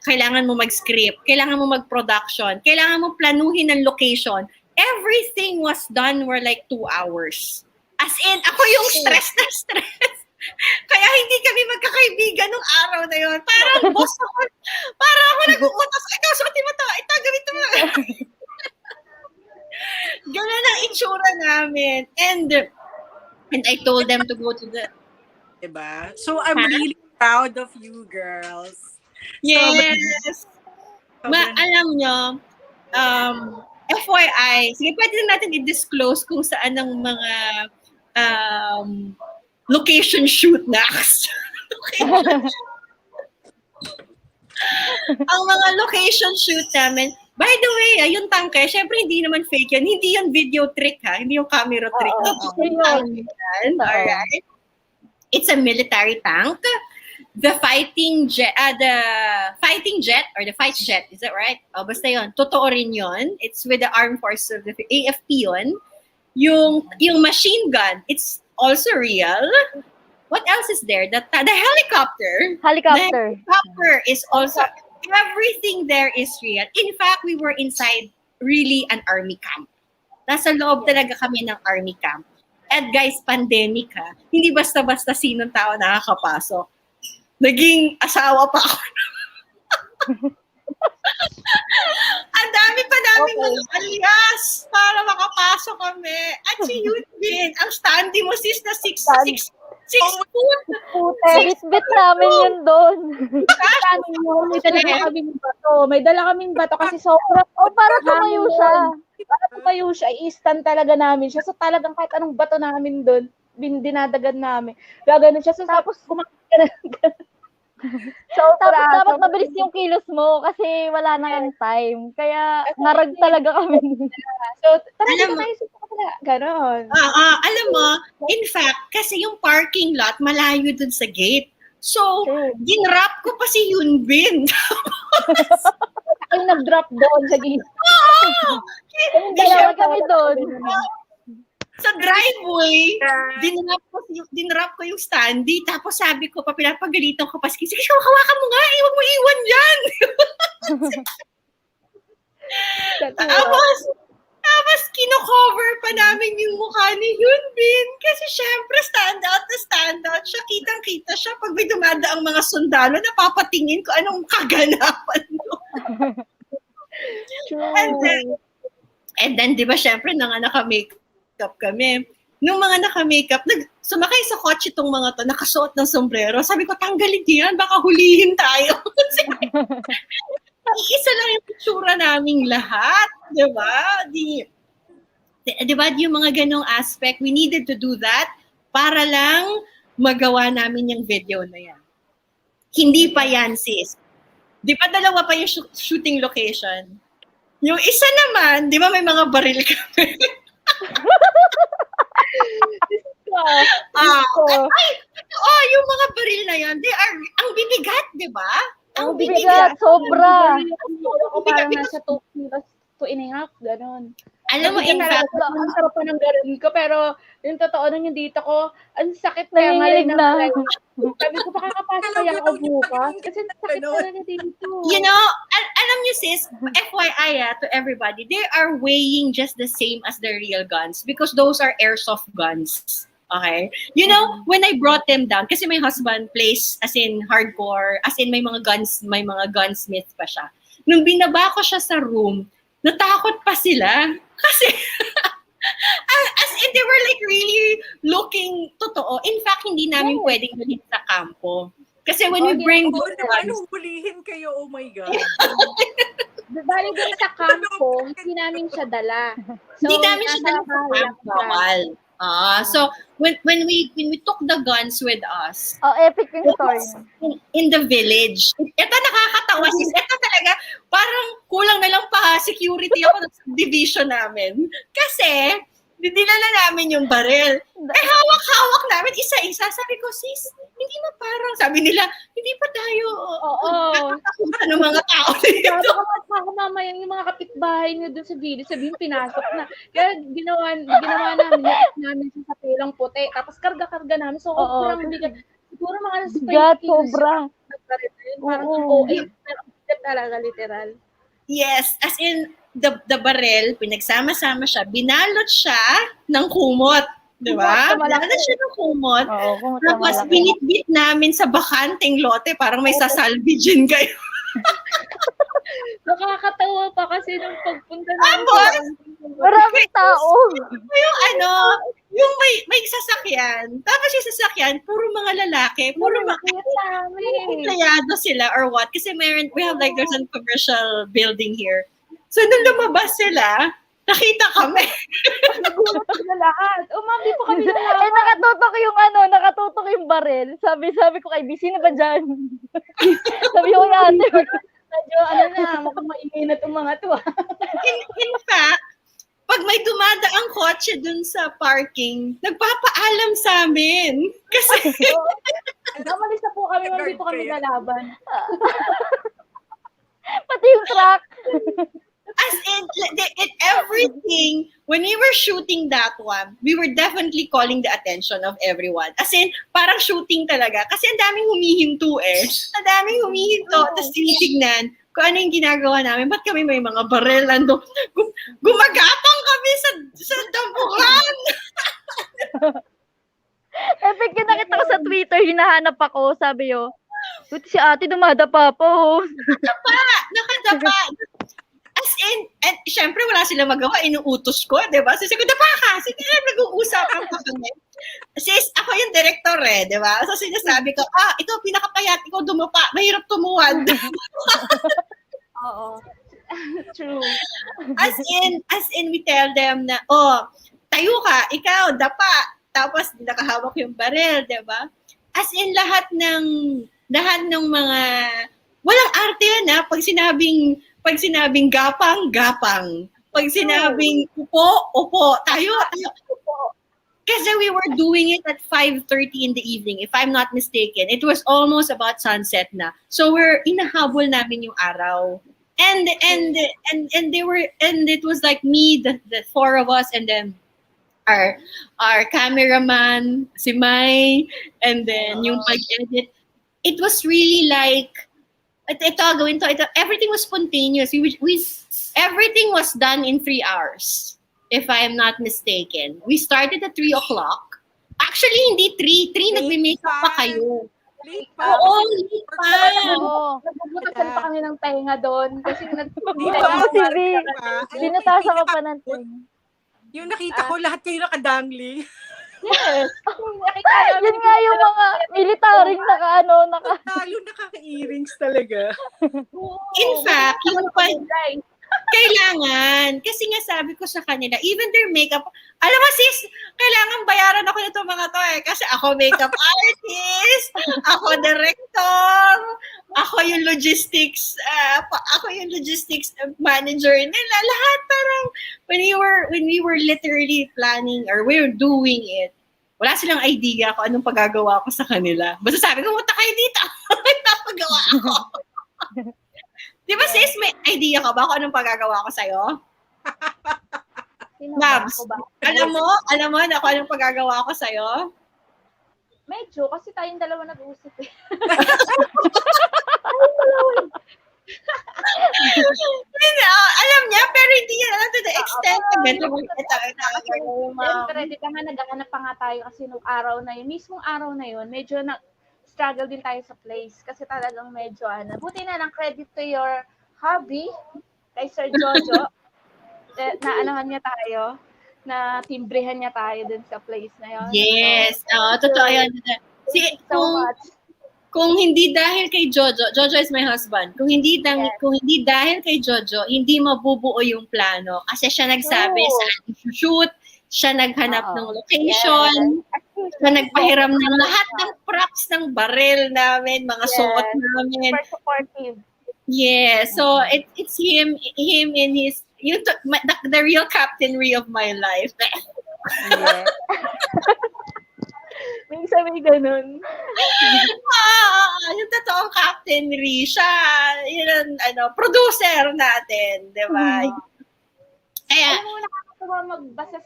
Kailangan mo mag-script, kailangan mo mag-production, kailangan mo planuhin ng location. Everything was done were like 2 hours. As in, ako yung stress na stress. Kaya hindi kami magkakaibigan nung araw na yun. Parang boss ako. Parang ako nag-uutos. Ikaw, suotin mo to. Ito, gawin mo. Ganun ang itsura namin. And I told them to go to the... Diba? So, I'm really proud of you girls. Yes. Alam nyo, FYI, sige, pwede na natin i-disclose kung saan ang mga location shoot na. Ang mga location shoot namin, by the way, yung tangke, syempre hindi naman fake yan. Hindi yung video trick ha. Hindi yung camera trick. Alright. It's a military tank. The fighting jet or the fight jet, is that right? Oh, basta yun. Totoo rin yun. It's with the armed forces of the AFP yun. Yung machine gun, it's also real. What else is there? The helicopter. The helicopter is also, everything there is real. In fact, we were inside really an army camp. Nasa loob talaga kami ng army camp. And guys, pandemic ha. Hindi basta-basta sinong tao nakakapasok. Naging asawa pa ako. Ang dami pa namin mga alias para makapasok kami. At si Yunbin, ang standy mo sis na 6 foot. Bit namin yun doon. May dala kaming bato kasi sobrang, para tumayo siya. Para tumayo siya, i-stand talaga namin siya. So talagang kahit anong bato namin doon, dinadagan namin. Gaganon siya. So tapos Tapos dapat mabilis yung kilos mo kasi wala na kang time. Kaya ngarag talaga kami. So, ganon. Alam mo, in fact, kasi yung parking lot malayo dun sa gate. So, ginrap ko pa si Yunbin. Ako yung nag-drop doon sa gate. Dalawa kami doon. Sa driveway, dinrap ko yung standy. Tapos sabi ko, pinapagalitan ko pa, sige, hawakan mo nga, huwag mo iwan yan. Tapos kino-cover pa namin yung mukha ni Yunbin. Kasi syempre, stand out siya. Kitang-kita siya. Pag may dumadaang mga sundalo, napapatingin ko anong kaganapan mo. And then, di ba, syempre, naka-makeup kami. Nung mga naka-makeup, sumakay sa kotse itong mga to, nakasuot ng sombrero. Sabi ko, tanggalin yan, baka hulihin tayo. Isa lang yung pictura naming lahat. Diba? Diba yung mga ganong aspect, we needed to do that para lang magawa namin yung video na yan. Hindi pa yan, sis. Di ba dalawa pa yung shooting location? Yung isa naman, di ba may mga baril kami? Yung mga baril na yan, ang bibigat, di ba? Ang bibigat, sobra. Parang nasa 2.5, gano'n. Alam mo, in fact, ang sarap pa ng garin ko, pero yung totoo nung yung dito ko, ang sakit na yung Nanginginig na. Sabi ko, pakakapasok kaya ako bukas. Kasi sakit talaga dito. You know, alam nyo sis, FYI to everybody, they are weighing just the same as the real guns because those are airsoft guns. Okay? You know, when I brought them down, kasi my husband plays as in hardcore, as in may mga gunsmith pa siya. Nung binaba ko siya sa room, natakot pa sila. Kasi, as in, they were like really looking totoo. In fact, hindi namin pwedeng dalhin sa kampo. Kasi when we bring those ano, hulihin kayo, oh my God. Bali din sa kampo, hindi namin siya dala. So, hindi namin siya dala sa kampo. So when we took the guns with us, epic yung story. In the village. Ito nakakatawa sis. Ito talaga parang kulang na lang pa security ako sa division namin. Kasi, 'di dinala namin yung baril. Hawak-hawak namin isa-isa. Sabi ko, sis, hindi na parang, sabi nila, hindi pa tayo nakakakutan ng mga tao dito. Baka mamaya yung mga kapitbahay niyo doon sa video, sabihin pinasok na. Kaya ginawa namin sa pilang puti. Tapos karga-karga namin. So, sobrang bigat. Siguro mga 20 God, kilos. sobrang. Parang talaga, literal. Yes, as in, the baril, pinagsama-sama siya, binalot siya ng kumot. Diba? Binalot siya ng kumot. Tapos, binitbit namin sa bakanting lote, parang may sasalvagin kayo. Nakakatawa pa kasi nung pagpunta namin. Maraming tao. Yung may sasakyan. Tapos yung sasakyan, puro mga lalaki. Puro mga empleyado sila or what. Kasi we have like, there's a commercial building here. So, nung lumabas sila, nakita kami. Nagulat sila lahat. Ma'am, di po kami nalaman. nakatutok yung baril. Sabi ko kay B, sino ba dyan? Sabi ko kay ate, medyo, mukhang maingay na itong mga to. In fact, pag may dumadaang kotse dun sa parking, nagpapaalam sa amin. Kasi... Namalis na po kami, ma'am, di po kami nalaban. Pati yung truck. As in everything, when we were shooting that one, we were definitely calling the attention of everyone. As in, parang shooting talaga. Kasi ang daming humihinto eh. Ang daming humihinto. Tapos tinitignan kung ano yung ginagawa namin. Ba't kami may mga barel nando? Gumagapang kami sa dambuhan. Epic yung nakita ko sa Twitter, hinahanap ako, sabi yo. Buti si ate dumadapa po. Nakadapa. As in, and syempre wala silang magawa, inuutos ko, di ba? So, sabi ko, dapa ka, sige nga, nag-uusapan pa kami. Sis, ako yung director eh, di ba? So, sinasabi ko, ikaw pinakapayat, ikaw dumapa, mahirap tumuwad. Oo. True. As in, we tell them na, tayo ka, ikaw, dapa, tapos nakahawak yung baril, di ba? As in, lahat ng mga, walang arte yan pag sinabing gapang, gapang. Pag sinabing upo, tayo. Kasi we were doing it at 5:30 in the evening, if I'm not mistaken. It was almost about sunset na. So inahabol namin yung araw. And it was like me, the four of us, and then our cameraman, si Mai, and then yung pag-edit. It was really like, everything was spontaneous. Everything was done in 3 hours, if I am not mistaken. We started at 3 o'clock. Actually, hindi 3. 3, nagme-makeup pa kayo. Late pa. Late pa. Nagbutasan pa kami ng tenga doon. Kasi binutasan ko pa ng tenga. Yung nakita ko, lahat kayo nakadangli. Yes. Yun nga yung mga militaring Talo nakaka-earrings talaga. In fact, yung kailangan. Kasi nga sabi ko sa kanila, even their makeup, alam mo sis, kailangan bayaran ako nito mga to eh. Kasi ako makeup artist, ako director, ako yung logistics manager nila. Lahat parang when we were literally planning or we were doing it, wala silang idea kung anong pagagawa ko sa kanila. Basta sabi ko, punta kayo dito. Napagawa ako. Di ba sis, may idea ka ba kung anong pagagawa ko sa'yo? Mabs, alam mo na kung anong pagagawa ko sa'yo? Medyo, kasi tayong dalawa nag-uusap eh. Alam niya, pero hindi niya alam to the extent. Siyempre, di ba nga naghahanap pa nga tayo kasi nung araw na yun, mismong araw na yun, medyo struggle din tayo sa place kasi talagang medyo buti na lang credit to your hubby kay Sir Jojo na anahan niya tayo, na timbrehan niya tayo dun sa place na yun. Yes, totoo yan. Kung hindi dahil kay Jojo is my husband. Kung hindi dahil kay Jojo, hindi mabubuo yung plano kasi siya nagsabi saan shoot, siya naghanap ng location, siya nagpahiram ng lahat ng props ng baril namin, mga suot namin. Super supportive. Yeah, so it's him and his the real captainry of my life. Yeah. Minsan may ganun. Yung totoong Captain Ri, siya, yun ang producer natin, di ba? Kaya, Alam mo, nakakatawa magbasa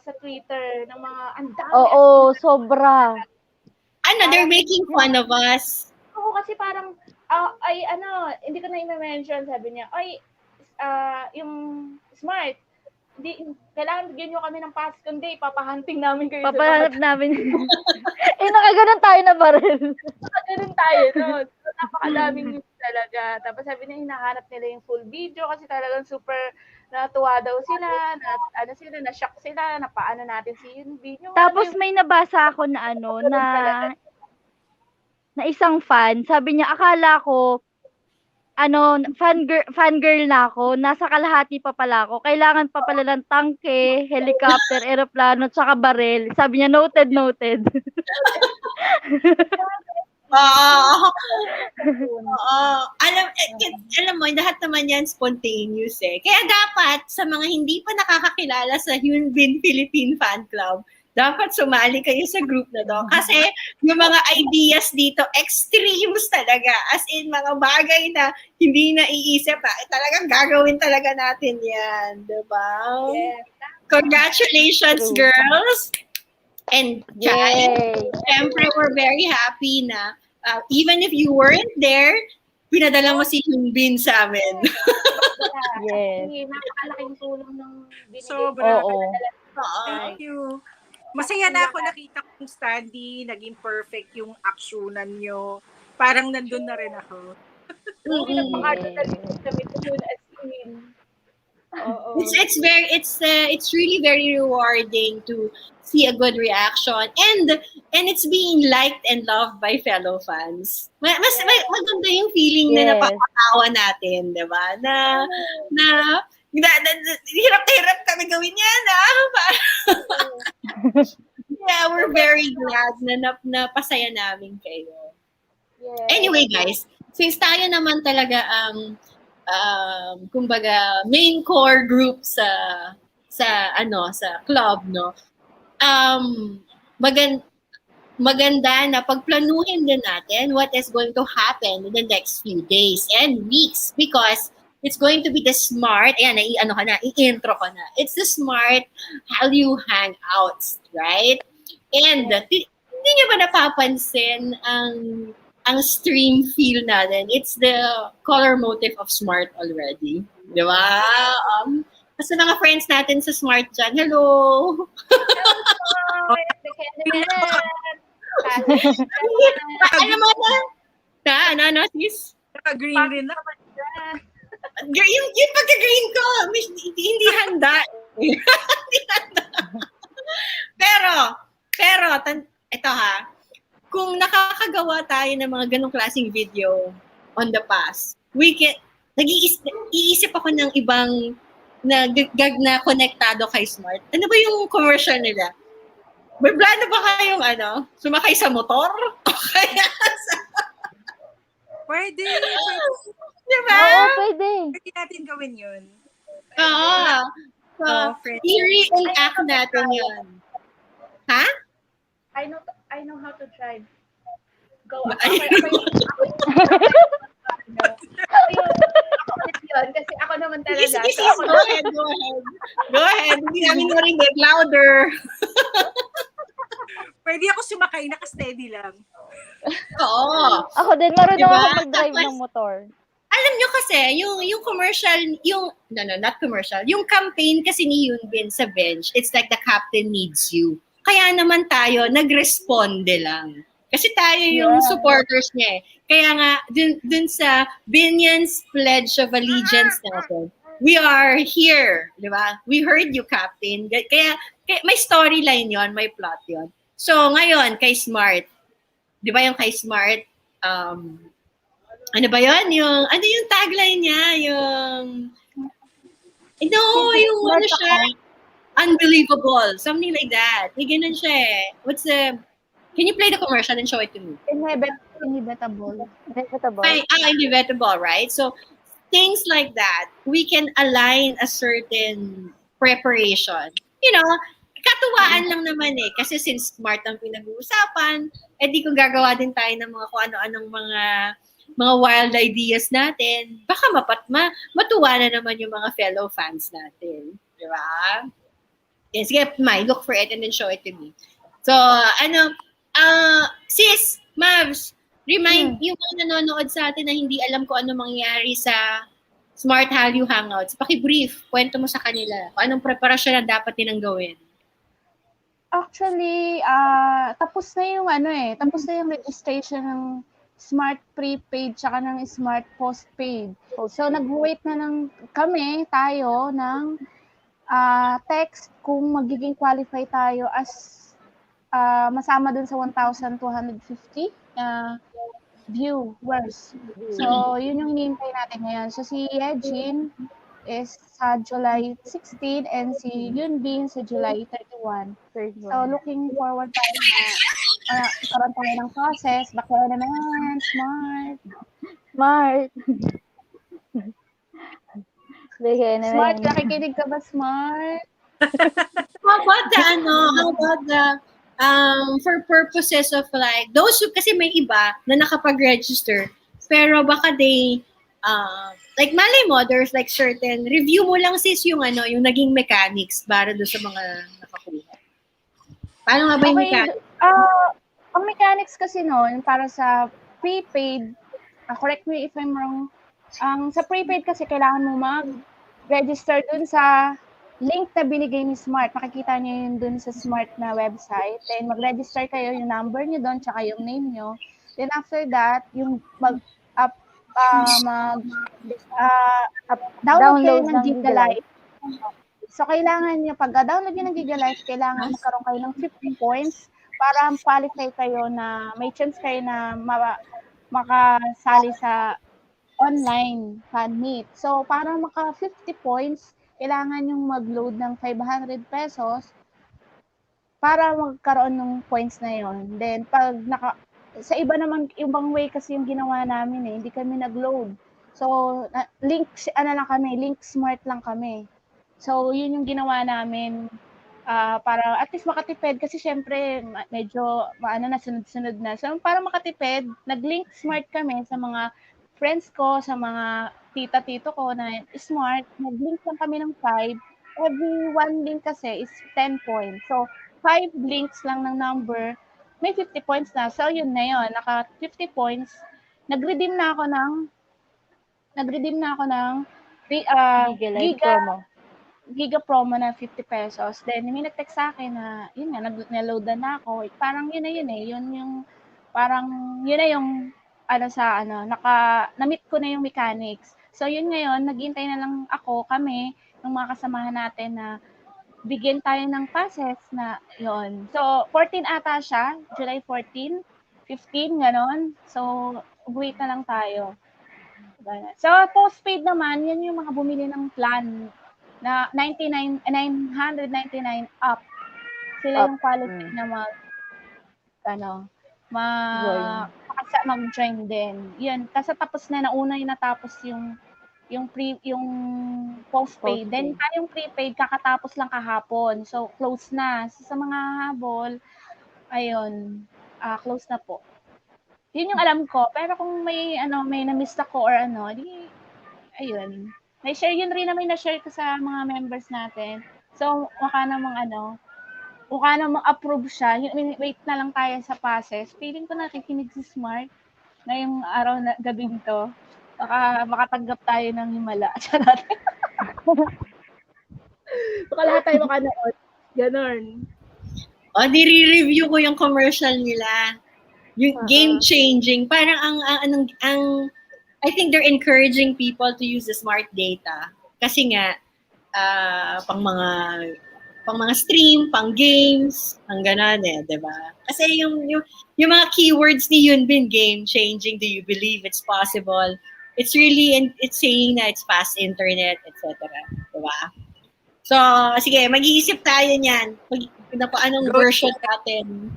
sa Twitter ng mga ang dami. Oo, sobra. they're making fun of us. Ako kasi parang, hindi ko na i-mention, sabi niya, yung Smart, kailangan bigyan nyo kami ng pass, kundi papahunting namin kayo. Papahanap namin. Nakaganon tayo na baril. Nakaganon tayo, no? So, napakadaming news talaga. Tapos sabi niya, hinahanap nila yung full video kasi talagang super natuwa daw sila, na-shock sila, na paano natin si Yunbin. Tapos may nabasa ako na na isang fan, sabi niya, akala ko, fangirl na ako, nasa kalahati pa pala ako, kailangan pa pala ng tangke, helicopter, eroplano, tsaka baril. Sabi niya, noted. Alam mo, lahat naman yan spontaneous eh. Kaya dapat, sa mga hindi pa nakakakilala sa Hyunbin Philippine Fan Club, dapat sumali kayo sa group na to. Kasi yung mga ideas dito, extremes talaga. As in, mga bagay na hindi naiisip talagang gagawin talaga natin yan. Diba? Yeah. Congratulations, girls! And Chai, Yay! syempre, we're very happy na even if you weren't there, pinadala mo si Hyunbin sa amin. Yes. Napakalaking tulong ng binigay. Sobra. Oo. Thank you. Masaya na ako nakita ko yung study, naging perfect yung aksyonan nyo. Parang nandun na rin ako. It's really very rewarding to see a good reaction and it's being liked and loved by fellow fans. Maganda yung feeling na napapatawa natin, 'di ba? Na hirap na hirap kami gawin yan, Yeah, we're very glad na napasaya namin kayo. Yeah. Anyway, guys, since tayo naman talaga ang kumbaga main core group sa club, no. Maganda na pagplanuhin din natin what is going to happen in the next few days and weeks because it's going to be the Smart, i-intro ko na. It's the Smart Hallyu Hangouts, right? And hindi niyo ba napapansin ang stream feel natin? It's the color motif of Smart already. Di ba? Kasi mga friends natin sa Smart dyan, hello! Alam mo na? Sis? Green rin na. Yung pagka-green ko, hindi handa. Pero, ito kung nakakagawa tayo ng mga ganong klaseng video on the past, nag-iisip ako ng ibang na konektado kay Smart. Ano ba yung commercial nila? May plano ba kayong sumakay sa motor? O kaya Pwede. Diba? Oo, pwede. Pwede natin gawin yun. Oo. So, i-reenact natin yun. Ha? I know how to drive. Go. Kasi ako naman talaga. Sige, go ahead. Hindi namin narinig. Louder. Pwede ako sumakay, naka-steady lang. Oo. Ako din, marunong Diba? ako mag-drive ng motor. Alam nyo kasi, yung commercial, not commercial, yung campaign kasi ni Hyunbin sa bench, it's like the captain needs you. Kaya naman tayo, nag-responde lang. Kasi tayo yung supporters niya eh. Kaya nga, dun sa Binnians Pledge of Allegiance natin, we are here, di ba? We heard you, Captain. Kaya may storyline yon, may plot yon. So, ngayon, kay Smart, di ba yung kay Smart, ano ba yon? Ano yung tagline niya? Yung siya, unbelievable. Something like that. May ganun siya eh. Can you play the commercial and show it to me? Inevitable. Inevitable, right? So, things like that, we can align a certain preparation. katuwaan lang naman eh. Kasi since smart ang pinag-uusapan, di kung gagawa din tayo ng mga kung ano-anong mga wild ideas natin, baka matuwa na naman yung mga fellow fans natin. Di ba? Yes, sige, Mai, look for it and then show it to me. So, sis, Mavs, remind yung mga nanonood sa atin na hindi alam ko ano mangyayari sa Smart Hallyu Hangouts. Paki-brief, kwento mo sa kanila. Kung anong preparasyon na dapat nilang gawin. Actually, tapos na yung tapos na yung registration ng Smart Prepaid tsaka ng Smart Postpaid. So, nag-wait na tayo ng text kung magiging qualify tayo as masama dun sa 1,250 viewers. So, yun yung hinihintay natin ngayon. So, si Yejin is sa July 16 and si Yunbin sa July 31. So, looking forward tayo na karoon tayo ng process. Baka naman, smart. Smart, nakikinig ka ba, Smart? How about the for purposes of like, those who, kasi may iba na nakapag-register, pero baka like malay mo, there's like certain, review mo lang sis yung yung naging mechanics para doon sa mga nakakuha. Paano nga ba yung mechanics? Ang mechanics kasi noon, para sa prepaid, correct me if I'm wrong, sa prepaid kasi kailangan mo mag-register dun sa link na binigay ni Smart. Makikita niyo yun dun sa Smart na website. Then mag-register kayo, yung number niyo doon, tsaka yung name niyo. Then after that, yung download kayo ng Gigalife. So kailangan niyo, pag-download niyo ng Gigalife, kailangan magkaroon kayo ng 50 points para qualify kayo na may chance kayo na makasali sa online fan meet. So, para maka 50 points, kailangan yung mag-load ng 500 pesos para magkaroon ng points na yon. Then, sa iba naman, ibang way kasi yung ginawa namin hindi kami nag-load. So, link smart lang kami. So, yun yung ginawa namin para at least makatipid kasi syempre medyo sunod-sunod na. So, para makatipid, nag-link smart kami sa mga friends ko, sa mga tita-tito ko na smart, nag-link lang kami ng 5. Every one link kasi is 10 points. So, 5 links lang ng number, may 50 points na. So, yun na yun. Naka 50 points. Nag-redeem na ako ng Giga promo na 50 pesos. Then, may nag-text sa akin na, yun nga, nag-loadan na ako. Parang yun na yun Yun yung, parang, yun na yung, na-meet ko na yung mechanics. So, yun ngayon, naghihintay na lang kami, ng mga kasamahan natin na bigyan tayo ng passes na yun. So, 14 ata siya, July 14, 15, ganon. So, wait na lang tayo. So, postpaid naman, yan yung mga bumili ng plan na 999 up. Sila yung quality na mag-join din. Yun, kasi tapos na nauna yung natapos yung postpaid. Then yung prepaid kakatapos lang kahapon. So close na. So, sa mga habol, ayun, close na po. Yun yung alam ko. Pero kung may na-miss ako or ayun. May share yun rin na may na-share ko sa mga members natin. So mukha namang approve siya. Wait na lang tayo sa passes. Feeling ko nakikinig si Smart ngayong araw na gabing to. Baka makatanggap tayo ng himala. Charot. Baka lahat tayo makanood. Ganon. Nire-review ko yung commercial nila. Yung game-changing. Parang I think they're encouraging people to use the smart data. Kasi nga, pang mga stream, pang games, pang ganon diba? Kasi yung mga keywords ni Yunbin, game-changing, do you believe it's possible? It's really, it's saying na it's fast internet, etc. Diba? So, sige, mag-iisip tayo niyan. Anong version natin.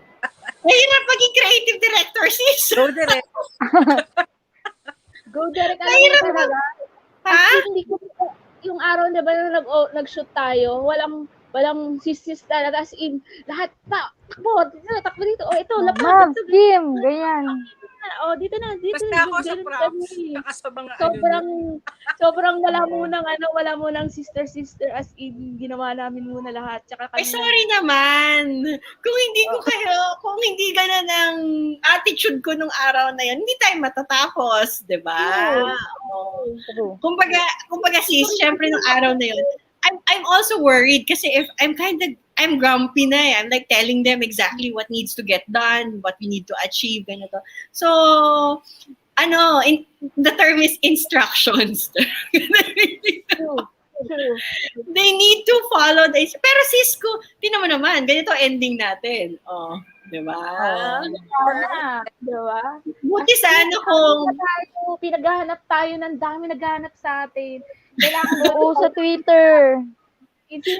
Mahirap maging creative director, sis. Go direct. Go direct. Mahirap talaga. Hindi ko yung araw na ba na nag-shoot tayo, walang Walang sis talaga, as in, lahat, takbo dito, oh, ito, lapag, Ma'am, ito, Kim, ganyan. dito na, Basta ako sa ganun props, kami. saka sa mga Sobrang wala munang sister, as in, ginawa namin muna lahat, tsaka Ay, kami sorry naman. Kung hindi ganun ang attitude ko nung araw na yun, hindi tayo matatapos, di ba? True. Kumbaga sis, syempre nung araw na yun, I'm also worried kasi if I'm grumpy na eh. I'm like telling them exactly what needs to get done, what we need to achieve, ganito. So, the term is instructions. True. They need to follow the pero sis ko, tingnan mo naman, ganito ending natin. Oh, di ba? Tama, di ba? Buti sana kung Pinaghahanap tayo ng dami naghahanap sa atin. Kailangan Oo, sa Twitter.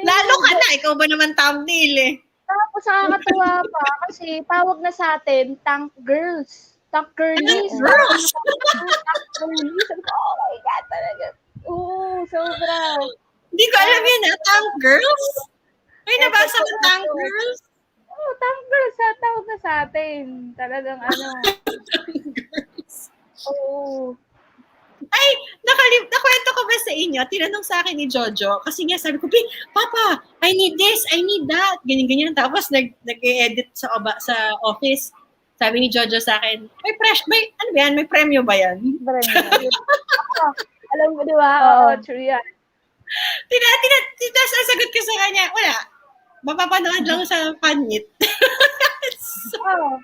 lalo ka na, ikaw ba naman thumbnail eh. Tapos nakakatuwa pa kasi tawag na sa atin, Tank Girls. Tank Girlies. Girls! Tank Girlies. Sabi ko, oh my God, talaga. Oo, sobra. Hindi ko alam yun Tank Girls? May nabasa ka Tank Girls? Oo, Tank Girls. Tawag na sa atin. Talagang Oo. Ay, nakwento ko ba sa inyo? Tinanong sa akin ni Jojo, kasi nga sabi ko, Papa, I need this, I need that, ganyan-ganyan. Tapos nag-edit sa office. Sabi ni Jojo sa akin, may premyo ba yan? Alam mo, di ba? Oo, true yan. Tapos ang sagot ko sa kanya, wala. Mapapanood lang sa panit. Pero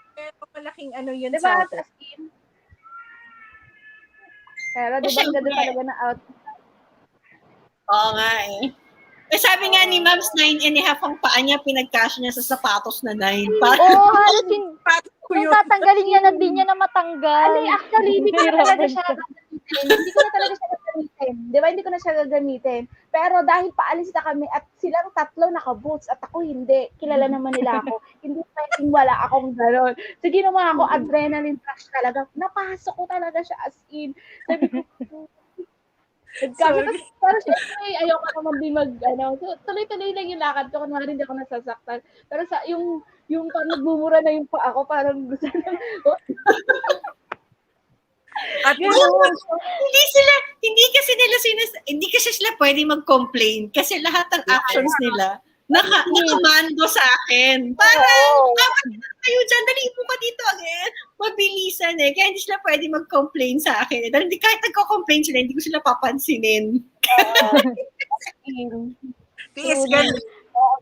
malaking yun Di sa ba? atin. Pero di ba ang ganda talaga na out? Oo nga eh. Sabi nga ni Mams, 9.5 ang paa niya, pinagkasya niya sa sapatos na 9. Oo, halos yung tatanggalin niya na din niya na matanggal. Actually, hindi ko na talaga siya gagamitin. Di ba, hindi ko na siya gagamitin. Pero dahil paalis na kami at silang tatlo naka-boots at ako hindi, kilala naman nila ako. Hindi pwedeng wala akong gano'n. So, ginawa ako adrenaline rush talaga. Napasok ko talaga siya as in. Sabi ko, pero syempre, ayoko naman din so, tuloy-tuloy lang yung lakad ko, kunwari hindi ako nasasaktan. Pero yung nagbumura na yung paa ko, parang gusto na, At hindi kasi sila pwede mag-complain kasi lahat ng actions nila nakamando sa akin. Parang, kayo dyan, dali po ka dito again. Mabilisan eh. Kaya hindi sila pwede mag-complain sa akin. Dahil kahit nagko-complain sila, hindi ko sila papansinin. tiis ganda.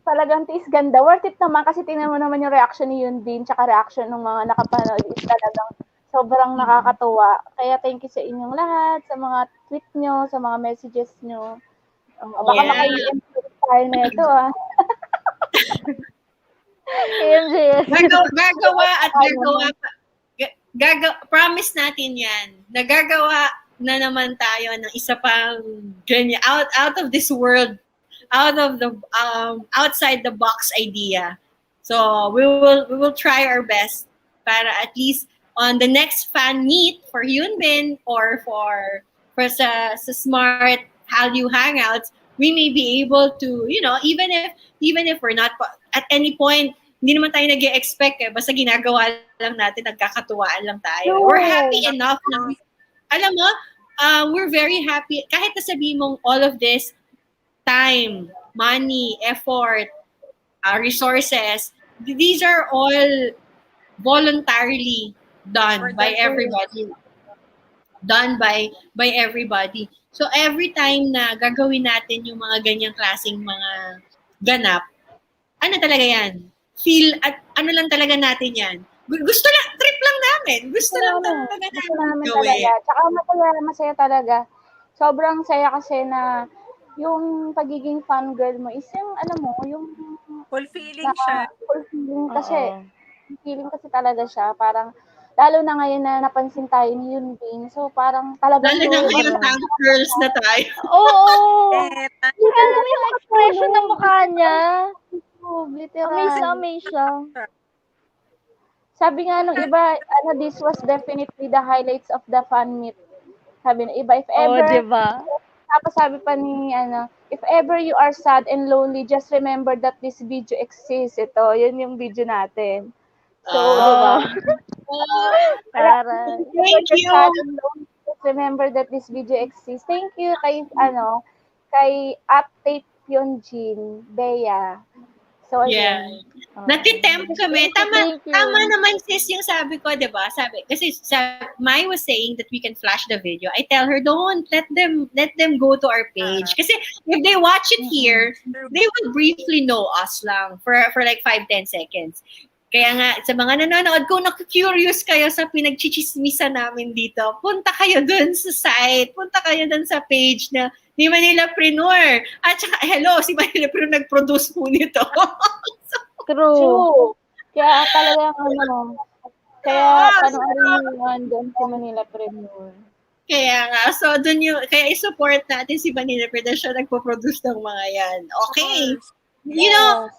Talagang tiis ganda. Worth it naman kasi tingnan mo naman yung reaction ni Yunbin tsaka reaction ng mga nakapanood is talagang sobrang nakakatuwa. Kaya thank you sa inyong lahat, sa mga tweet nyo, sa mga messages nyo. Baka maka-i-improve tayo na ito promise natin yan. Nagagawa na naman tayo ng isa pang ganyan, out of this world, out of the outside the box idea. So we will try our best para at least on the next fan meet for Hyunbin or for sa Smart Hallyu Hangouts, we may be able to, even if we're not at any point, hindi naman tayo nag-expect basta ginagawa lang natin, nagkakatuwaan lang tayo. We're happy enough na, alam mo, we're very happy, kahit nasabihin mong all of this, time, money, effort, resources, these are all voluntarily done by everybody. Done by everybody. So every time na gagawin natin yung mga ganyang klaseng mga ganap, talaga yan? Feel at lang talaga natin yan. Gusto lang, trip lang namin. Gusto lang talaga namin gawin. Tsaka masaya talaga. Sobrang saya kasi na yung pagiging fangirl mo is yung yung fulfilling siya. Fulfilling kasi. Feeling kasi talaga siya. Parang lalo na ngayon na napansin tayo ni Yunbin. So, parang talagang lalo na ngayon, tank girls na tayo. Oo. Alam mo yung expression ng mukha niya. Literal. Amaze na amaze siya. Sabi nga nung iba, this was definitely the highlights of the fan meet. Sabi ng iba, if ever, diba? tapos sabi pa ni, if ever you are sad and lonely, just remember that this video exists. Ito, yun yung video natin. So, di ba? Taray. If ever you're sad and lonely, just remember that this video exists. Thank you kay Update Yonjin, Bea. So, Yeah. ayun. Natitempt kami. Thank you. Tama naman sis yung sabi ko, 'di ba? Kasi Mai was saying that we can flash the video. I tell her, don't let them go to our page. Kasi if they watch it here, they will briefly know us lang for like 5-10 seconds. Kaya nga, sa mga nanonood, kung naku-curious kayo sa pinagchichismisan namin dito, punta kayo dun sa site, punta kayo dun sa page na ni Manilapreneur. At saka, hello, si Manilapreneur nag-produce po nito. True. Kaya talagang kaya panoorin mo yun doon sa Manilapreneur. Kaya nga, so dun kaya i-support natin si Manilapreneur, siya nagpo-produce ng mga yan. Okay. You know,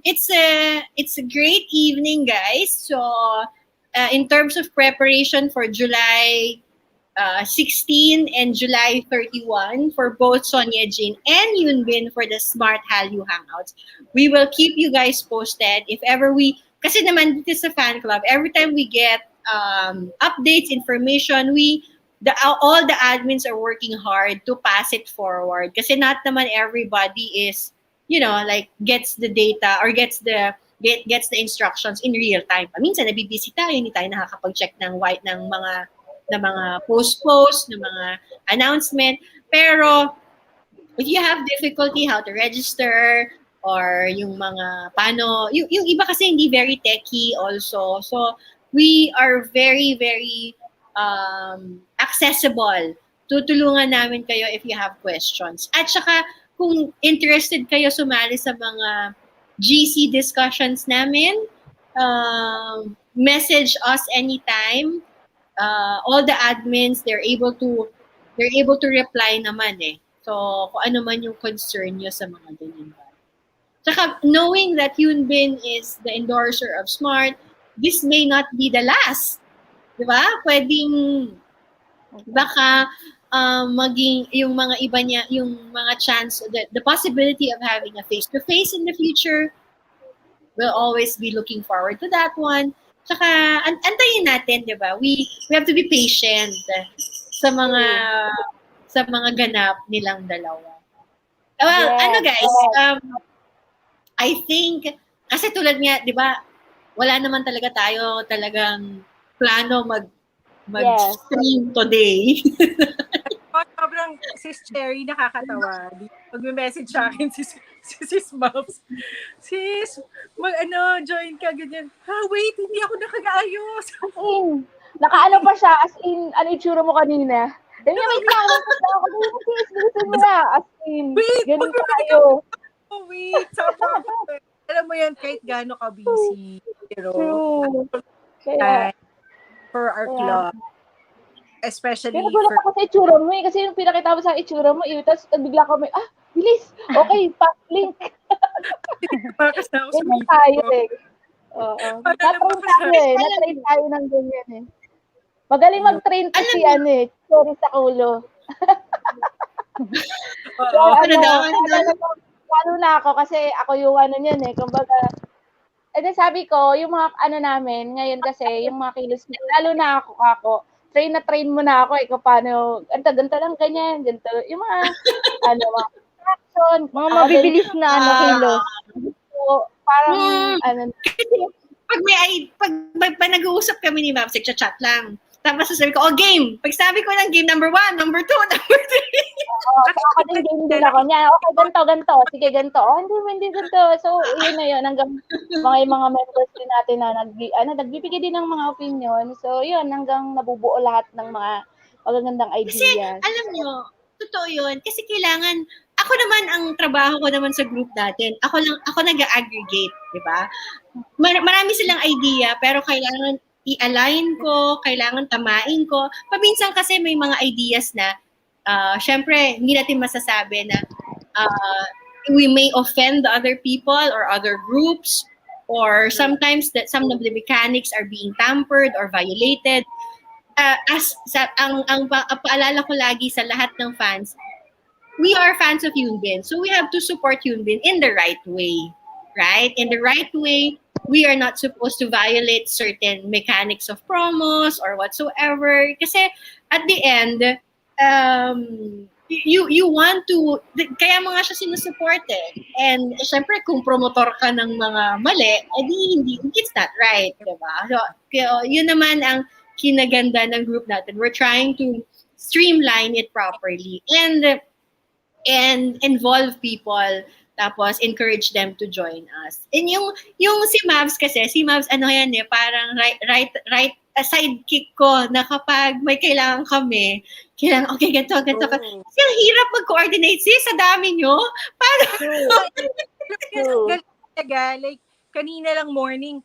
it's a great evening, guys. So, in terms of preparation for July 16 and July 31 for both Sonia Jin and Yunbin for the Smart Hallyu Hangouts, we will keep you guys posted if ever kasi naman dito sa fan club, every time we get updates, information, all the admins are working hard to pass it forward kasi not naman everybody is like gets the data or gets the instructions in real time. Minsan nabibisi tayo, hindi tayo nakakapag-check ng mga post, ng mga announcement. Pero if you have difficulty how to register or yung mga paano, yung iba kasi hindi very techy also. So we are very, very accessible. Tutulungan namin kayo if you have questions. At saka, kung interested kayo sumali sa mga GC discussions namin, message us anytime. All the admins, they're able to reply naman eh. So, kung ano man yung concern nyo sa mga ganyan. Saka, knowing that Yunbin is the endorser of Smart, this may not be the last. Diba? Pwedeng, baka, maging yung mga iba niya, yung mga chance, the possibility of having a face-to-face in the future, we'll always be looking forward to that one. Tsaka, antayin natin, di ba? We have to be patient sa mga ganap nilang dalawa. Well, guys, I think, kasi tulad nga, di ba, wala naman talaga tayo talagang plano mag-stream today. Sobrang Sis Cherry nakakatawa. Pag may message sa akin si Sis Mouse, Sis, join ka ganyan. Wait, hindi ako nakag-ayos. Nakaano pa siya, as in, ano itsura mo kanina? Dami wait lang, sis, bilisin mo na. As in, ganun tayo. Wait, alam mo yan, kahit gaano ka busy. Pero, Kaya, for our club. Especially pero gulat ako sa itsura mo kasi yung pinakita mo sa itsura mo, tapos bigla kami, bilis, okay, pass link. Ganyan tayo eh. Oo. Na-train tayo ng ganyan eh. Magaling mag-train kasi sorry sa ulo. So, lalo na ako kasi ako yung niyan eh, kumbaga, sabi ko, yung mga namin, ngayon kasi, yung mga kilos, lalo na ako, train mo na ako, kung paano, ganito lang, ganyan, ganito, yung mga, mga action, mga mabibilis na kilos. So, parang, pag nag-uusap kami ni Ma'am, chat lang. Tapos sasabi ko, game. Pag sabi ko ng game number 1, number 2, number 3. Ako din game din ako niya. Okay, ganito. Sige, ganito. Hindi ganito. So, yun na yun. Hanggang mga members din natin na nagbibigay din ng mga opinion. So, yun. Hanggang nabubuo lahat ng mga magagandang ideas. Kasi, alam nyo, totoo yun. Kasi kailangan, ako naman, ang trabaho ko naman sa group natin, ako nag-aggregate, di ba? Marami silang idea, pero kailangan i-align ko, kailangan tamain ko. Paminsan kasi may mga ideas na, syempre, hindi natin masasabi na we may offend the other people or other groups, or sometimes that some of the mechanics are being tampered or violated. Ang paalala ko lagi sa lahat ng fans, we are fans of Yunbin, so we have to support Yunbin in the right way, right? In the right way, we are not supposed to violate certain mechanics of promos or whatsoever. Kasi at the end, you want to, kaya mo nga siya sinusupport eh. And syempre, kung promotor ka ng mga mali, edi hindi, it's not right, diba? So, yun naman ang kinaganda ng group natin. We're trying to streamline it properly and involve people, tapos encourage them to join us. And yung si Mavs kasi, si Mavs ano yan eh, parang right sidekick ko na kapag may kailangan kami, okay, ganito. Kasi ang hirap mag-coordinate sa dami nyo. Galing talaga. Like, kanina lang morning,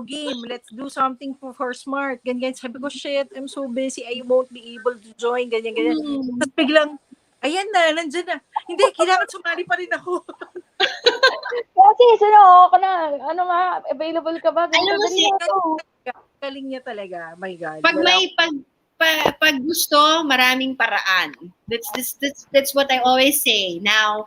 game, let's do something for Smart. Ganyan. Sabi ko, shit, I'm so busy. I won't be able to join. Ganyan. Tapos biglang, ayan na, nandyan na. Hindi, kailangan sumali pa rin ako. Kasi, available ka ba? Alam mo si, galing niya talaga. My God. Pag may pag gusto, maraming paraan. That's what I always say. Now,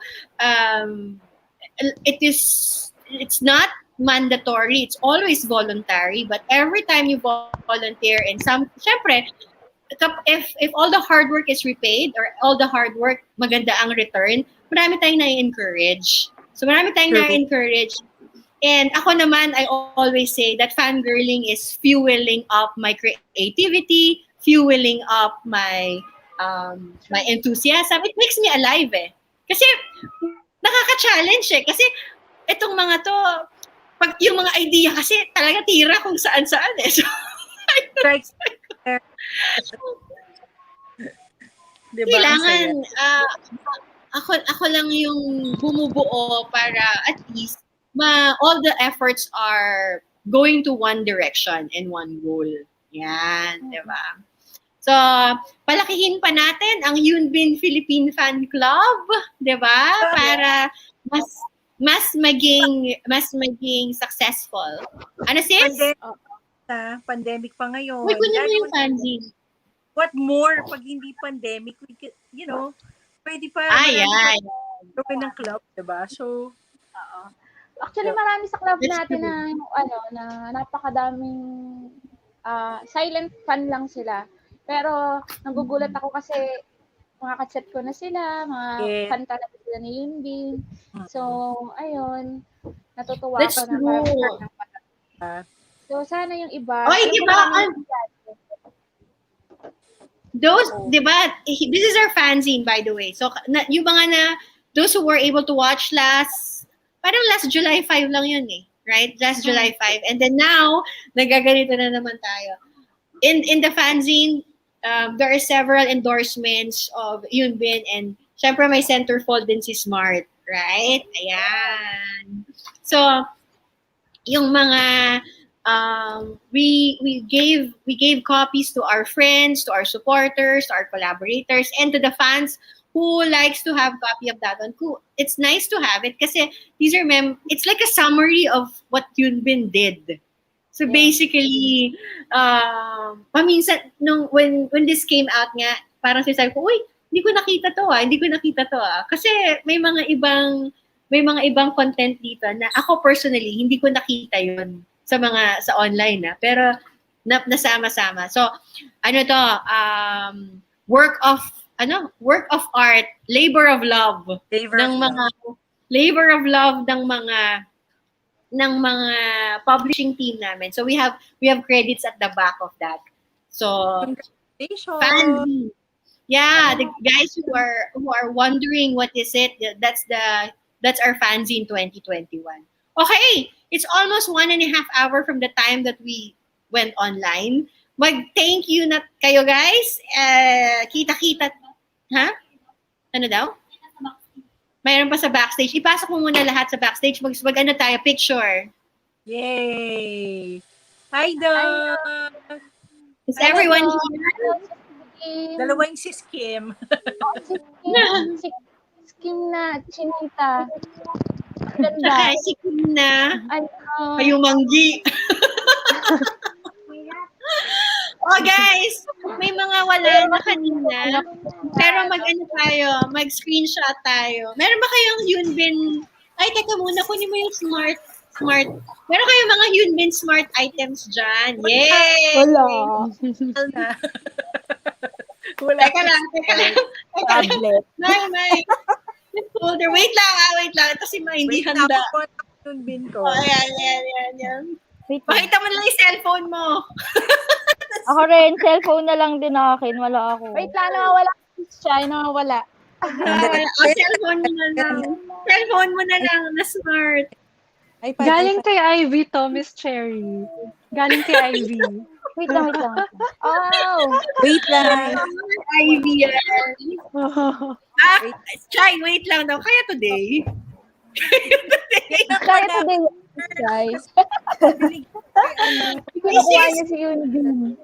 it's not mandatory. It's always voluntary. But every time you volunteer in syempre, if all the hard work is repaid or all the hard work maganda ang return, marami tayong na-encourage. So marami tayong na-encourage. And ako naman, I always say that fangirling is fueling up my creativity, fueling up my my enthusiasm. It makes me alive eh. Kasi nakaka-challenge eh. Kasi itong mga to, pag yung mga idea kasi talaga tira kung saan-saan eh. So, diba? Kailangan ako lang yung bumubuo para at least all the efforts are going to one direction and one goal. Yan, di ba? So, palakihin pa natin ang Yunbin Philippine Fan Club, di ba? Para mas maging successful. Ano sis? Pandemic pa ngayon. Uy, kunin mo yung fanzine. What more pag hindi pandemic, we could, pwede pa gawin ng club, diba? So, actually, marami sa club natin na napakadaming silent fan lang sila. Pero, nagugulat ako kasi mga ka-chat ko na sila, mga fan talaga sila ni Yunbin. So, ayun, natutuwa ako na marami So, sana yung iba. Those, di ba, this is our fanzine, by the way. So, yung mga those who were able to watch last July 5 lang yun eh. Right? Last July 5. And then now, nagaganito na naman tayo. In the fanzine, there are several endorsements of Yunbin and syempre may centerfold din si Smart. Right? Ayan. So, yung mga we gave copies to our friends, to our supporters, to our collaborators, and to the fans who likes to have copy of that one. It's nice to have it kasi these are it's like a summary of what Yunbin did. So basically, paminsan when this came out nga, parang sinasabi ko, uy, hindi ko nakita to ah. Kasi may mga ibang content dito na ako personally hindi ko nakita yun sa online na, pero nasama-sama. So work of art, labor of love ng mga publishing team namin. So we have credits at the back of that. So congratulations. Yeah, the guys who are wondering what is it, that's our fanzine 2021. Okay, it's almost 1.5 hours from the time that we went online. Mag-thank you na kayo guys. Kita-kita. Ha? Ano daw? Mayroon pa sa backstage. Ipasok mo muna lahat sa backstage. Mag-ano tayo, picture. Yay! Hi, Dog! Is everyone here? Dalawa yung sis Kim. Si Kim na, Chinita. Saka si Kim na. Ano? Kayumanggi. Oh guys, may mga wala na kanina. Pero mag-ano tayo, mag-screenshot tayo. Meron ba kayong Yunbin? Ay, teka muna, kunin mo yung smart. Meron kayong mga Yunbin smart items dyan. Yay! Wala. Wala. Teka lang. Tablet. May. Folder. Wait lang. Ito si Ma, hindi Wait, handa. tapos yung bin ko. Oh, yan. Wait lang. Pakita mo lang yung cellphone mo. Ako rin, cellphone na lang din akin. Wala ako. Wait lang, nawawala siya. Nawawala. Cellphone mo na lang. Cellphone mo na lang na smart. Galing kay Ivy to, Miss Cherry. Galing kay Ivy. Wait lang. Oh! Wait lang. Ivy yan. Chai, wait lang daw. Kaya today? Kaya today, guys. Kinukuha niya si Yunbin.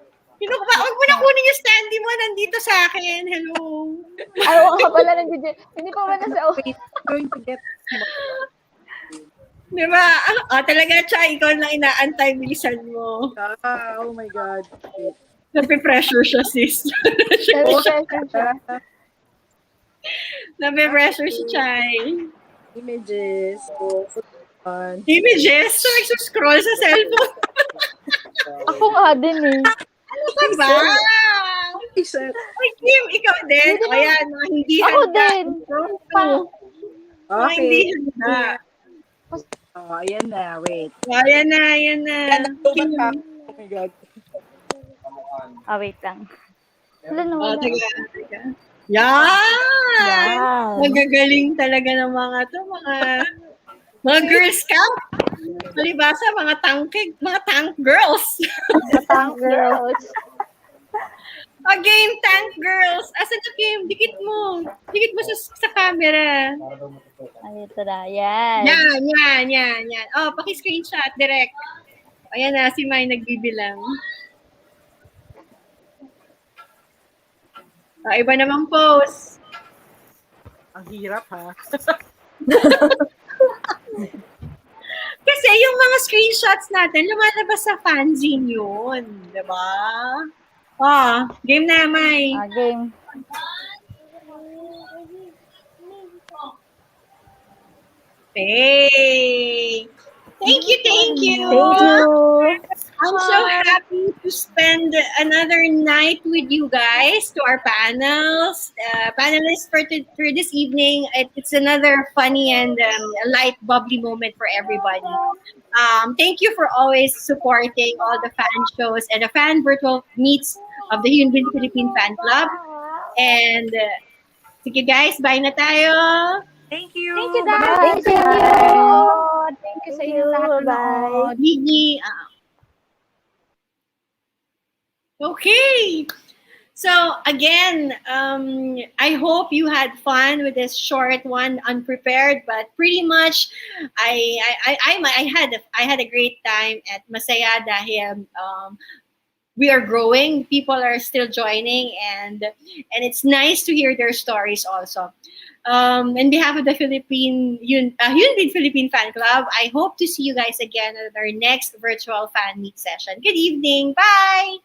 Huwag mo na kunin yung standy mo. Nandito sa akin. Hello. Ay, oo nga pala, nandiyan. Hindi pa ba nasa Wait, going to get Diba? Talaga, Chai, ikaw lang inaantay. Bilisan mo. oh my God. Nape-pressure siya, sis. Nape-pressure si Chai. Images. Images? So, scroll sa cellphone. Ako nga din eh. Ano ka ba? Ay, Kim, ikaw din. Ayan, hindi Ako handa. din. Okay. Hindi handa. Oh, ayan na. Wait. Ayan na. Kim. Oh my God. Wait lang. Wala na, wala. Teka. Yan! Magagaling talaga ng mga girls camp. Palibasa, mga tank girls. Tank girls. Game tank girls. Asan na Kim? Dikit mo sa camera. Ay, ito na. Yan. Yan. Oh, paki-screenshot direct. Ayan na, si Mai nagbibilang. Iba namang pose. Ang hirap, ha? Kasi yung mga screenshots natin, lumalabas sa fanzine yun. Diba? Game na, Mai. Game. Hey! Thank you. Thank you. I'm so happy to spend another night with you guys, to our panelists for this evening. It's another funny and light, bubbly moment for everybody. Thank you for always supporting all the fan shows and the fan virtual meets of the Hyunbin Philippine Fan Club. And sige guys, bye na tayo. Thank you. Thank you, Dad. Thank you. Thank you sa inyo lahat. Bye. Gigi. Okay. So again, I hope you had fun with this short one, unprepared, but pretty much, I had a great time at Masaya dahil we are growing. People are still joining, and it's nice to hear their stories also. On behalf of the Hyunbin Philippine Fan Club, I hope to see you guys again at our next virtual fan meet session. Good evening. Bye.